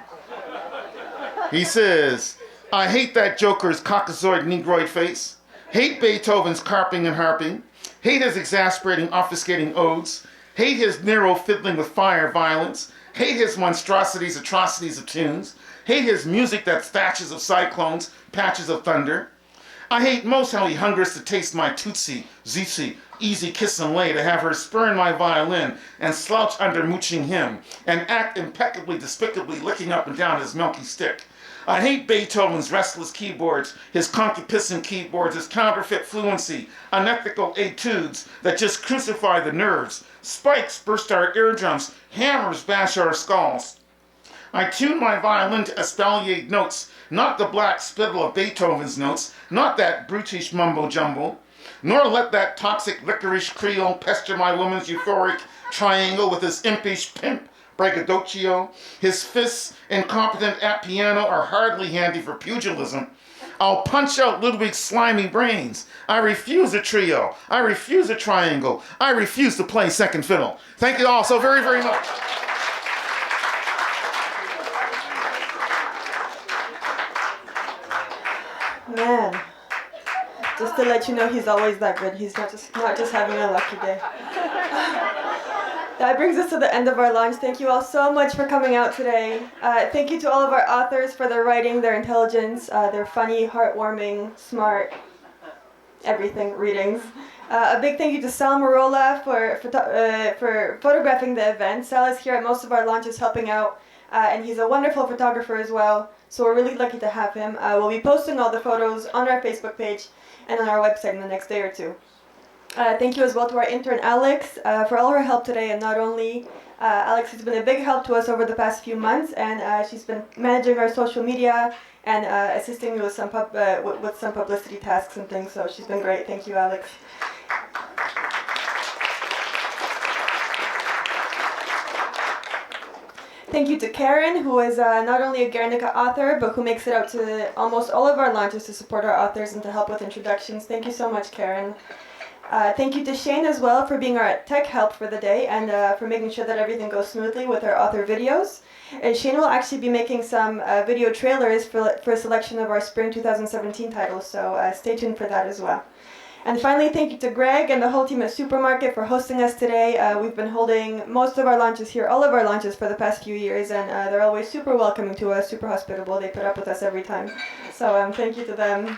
He says, I hate that joker's caucasoid negroid face. Hate Beethoven's carping and harping. Hate his exasperating, obfuscating odes. Hate his narrow fiddling with fire violence. Hate his monstrosities, atrocities of tunes. Hate his music that's thatches of cyclones, patches of thunder. I hate most how he hungers to taste my tootsie, zitsy, easy kiss and lay, to have her spurn my violin and slouch under mooching him and act impeccably, despicably licking up and down his milky stick. I hate Beethoven's restless keyboards, his concupiscent keyboards, his counterfeit fluency, unethical etudes that just crucify the nerves. Spikes burst our eardrums, hammers bash our skulls. I tune my violin to espaliered notes, not the black spittle of Beethoven's notes, not that brutish mumbo-jumbo, nor let that toxic licorice Creole pester my woman's euphoric triangle with his impish pimp braggadocio. His fists, incompetent at piano, are hardly handy for pugilism. I'll punch out Ludwig's slimy brains. I refuse a trio. I refuse a triangle. I refuse to play second fiddle. Thank you all so very, very much. Man, just to let you know, he's always that good. He's not just having a lucky day. That brings us to the end of our lunch. Thank you all so much for coming out today. Thank you to all of our authors for their writing, their intelligence, their funny, heartwarming, smart, everything readings. A big thank you to Sal Mirolla for photographing the event. Sal is here at most of our lunches helping out, and he's a wonderful photographer as well. So we're really lucky to have him. We'll be posting all the photos on our Facebook page and on our website in the next day or two. Thank you as well to our intern Alex for all her help today, and not only Alex has been a big help to us over the past few months, and she's been managing our social media and assisting me with some publicity tasks and things. So she's been great. Thank you, Alex. Thank you to Karen, who is not only a Guernica author, but who makes it out to almost all of our launches to support our authors and to help with introductions. Thank you so much, Karen. Thank you to Shane as well for being our tech help for the day and for making sure that everything goes smoothly with our author videos. Shane will actually be making some video trailers for a selection of our spring 2017 titles, so stay tuned for that as well. And finally, thank you to Greg and the whole team at Supermarket for hosting us today. We've been holding most of our launches here, all of our launches for the past few years, and they're always super welcoming to us, super hospitable. They put up with us every time. So thank you to them.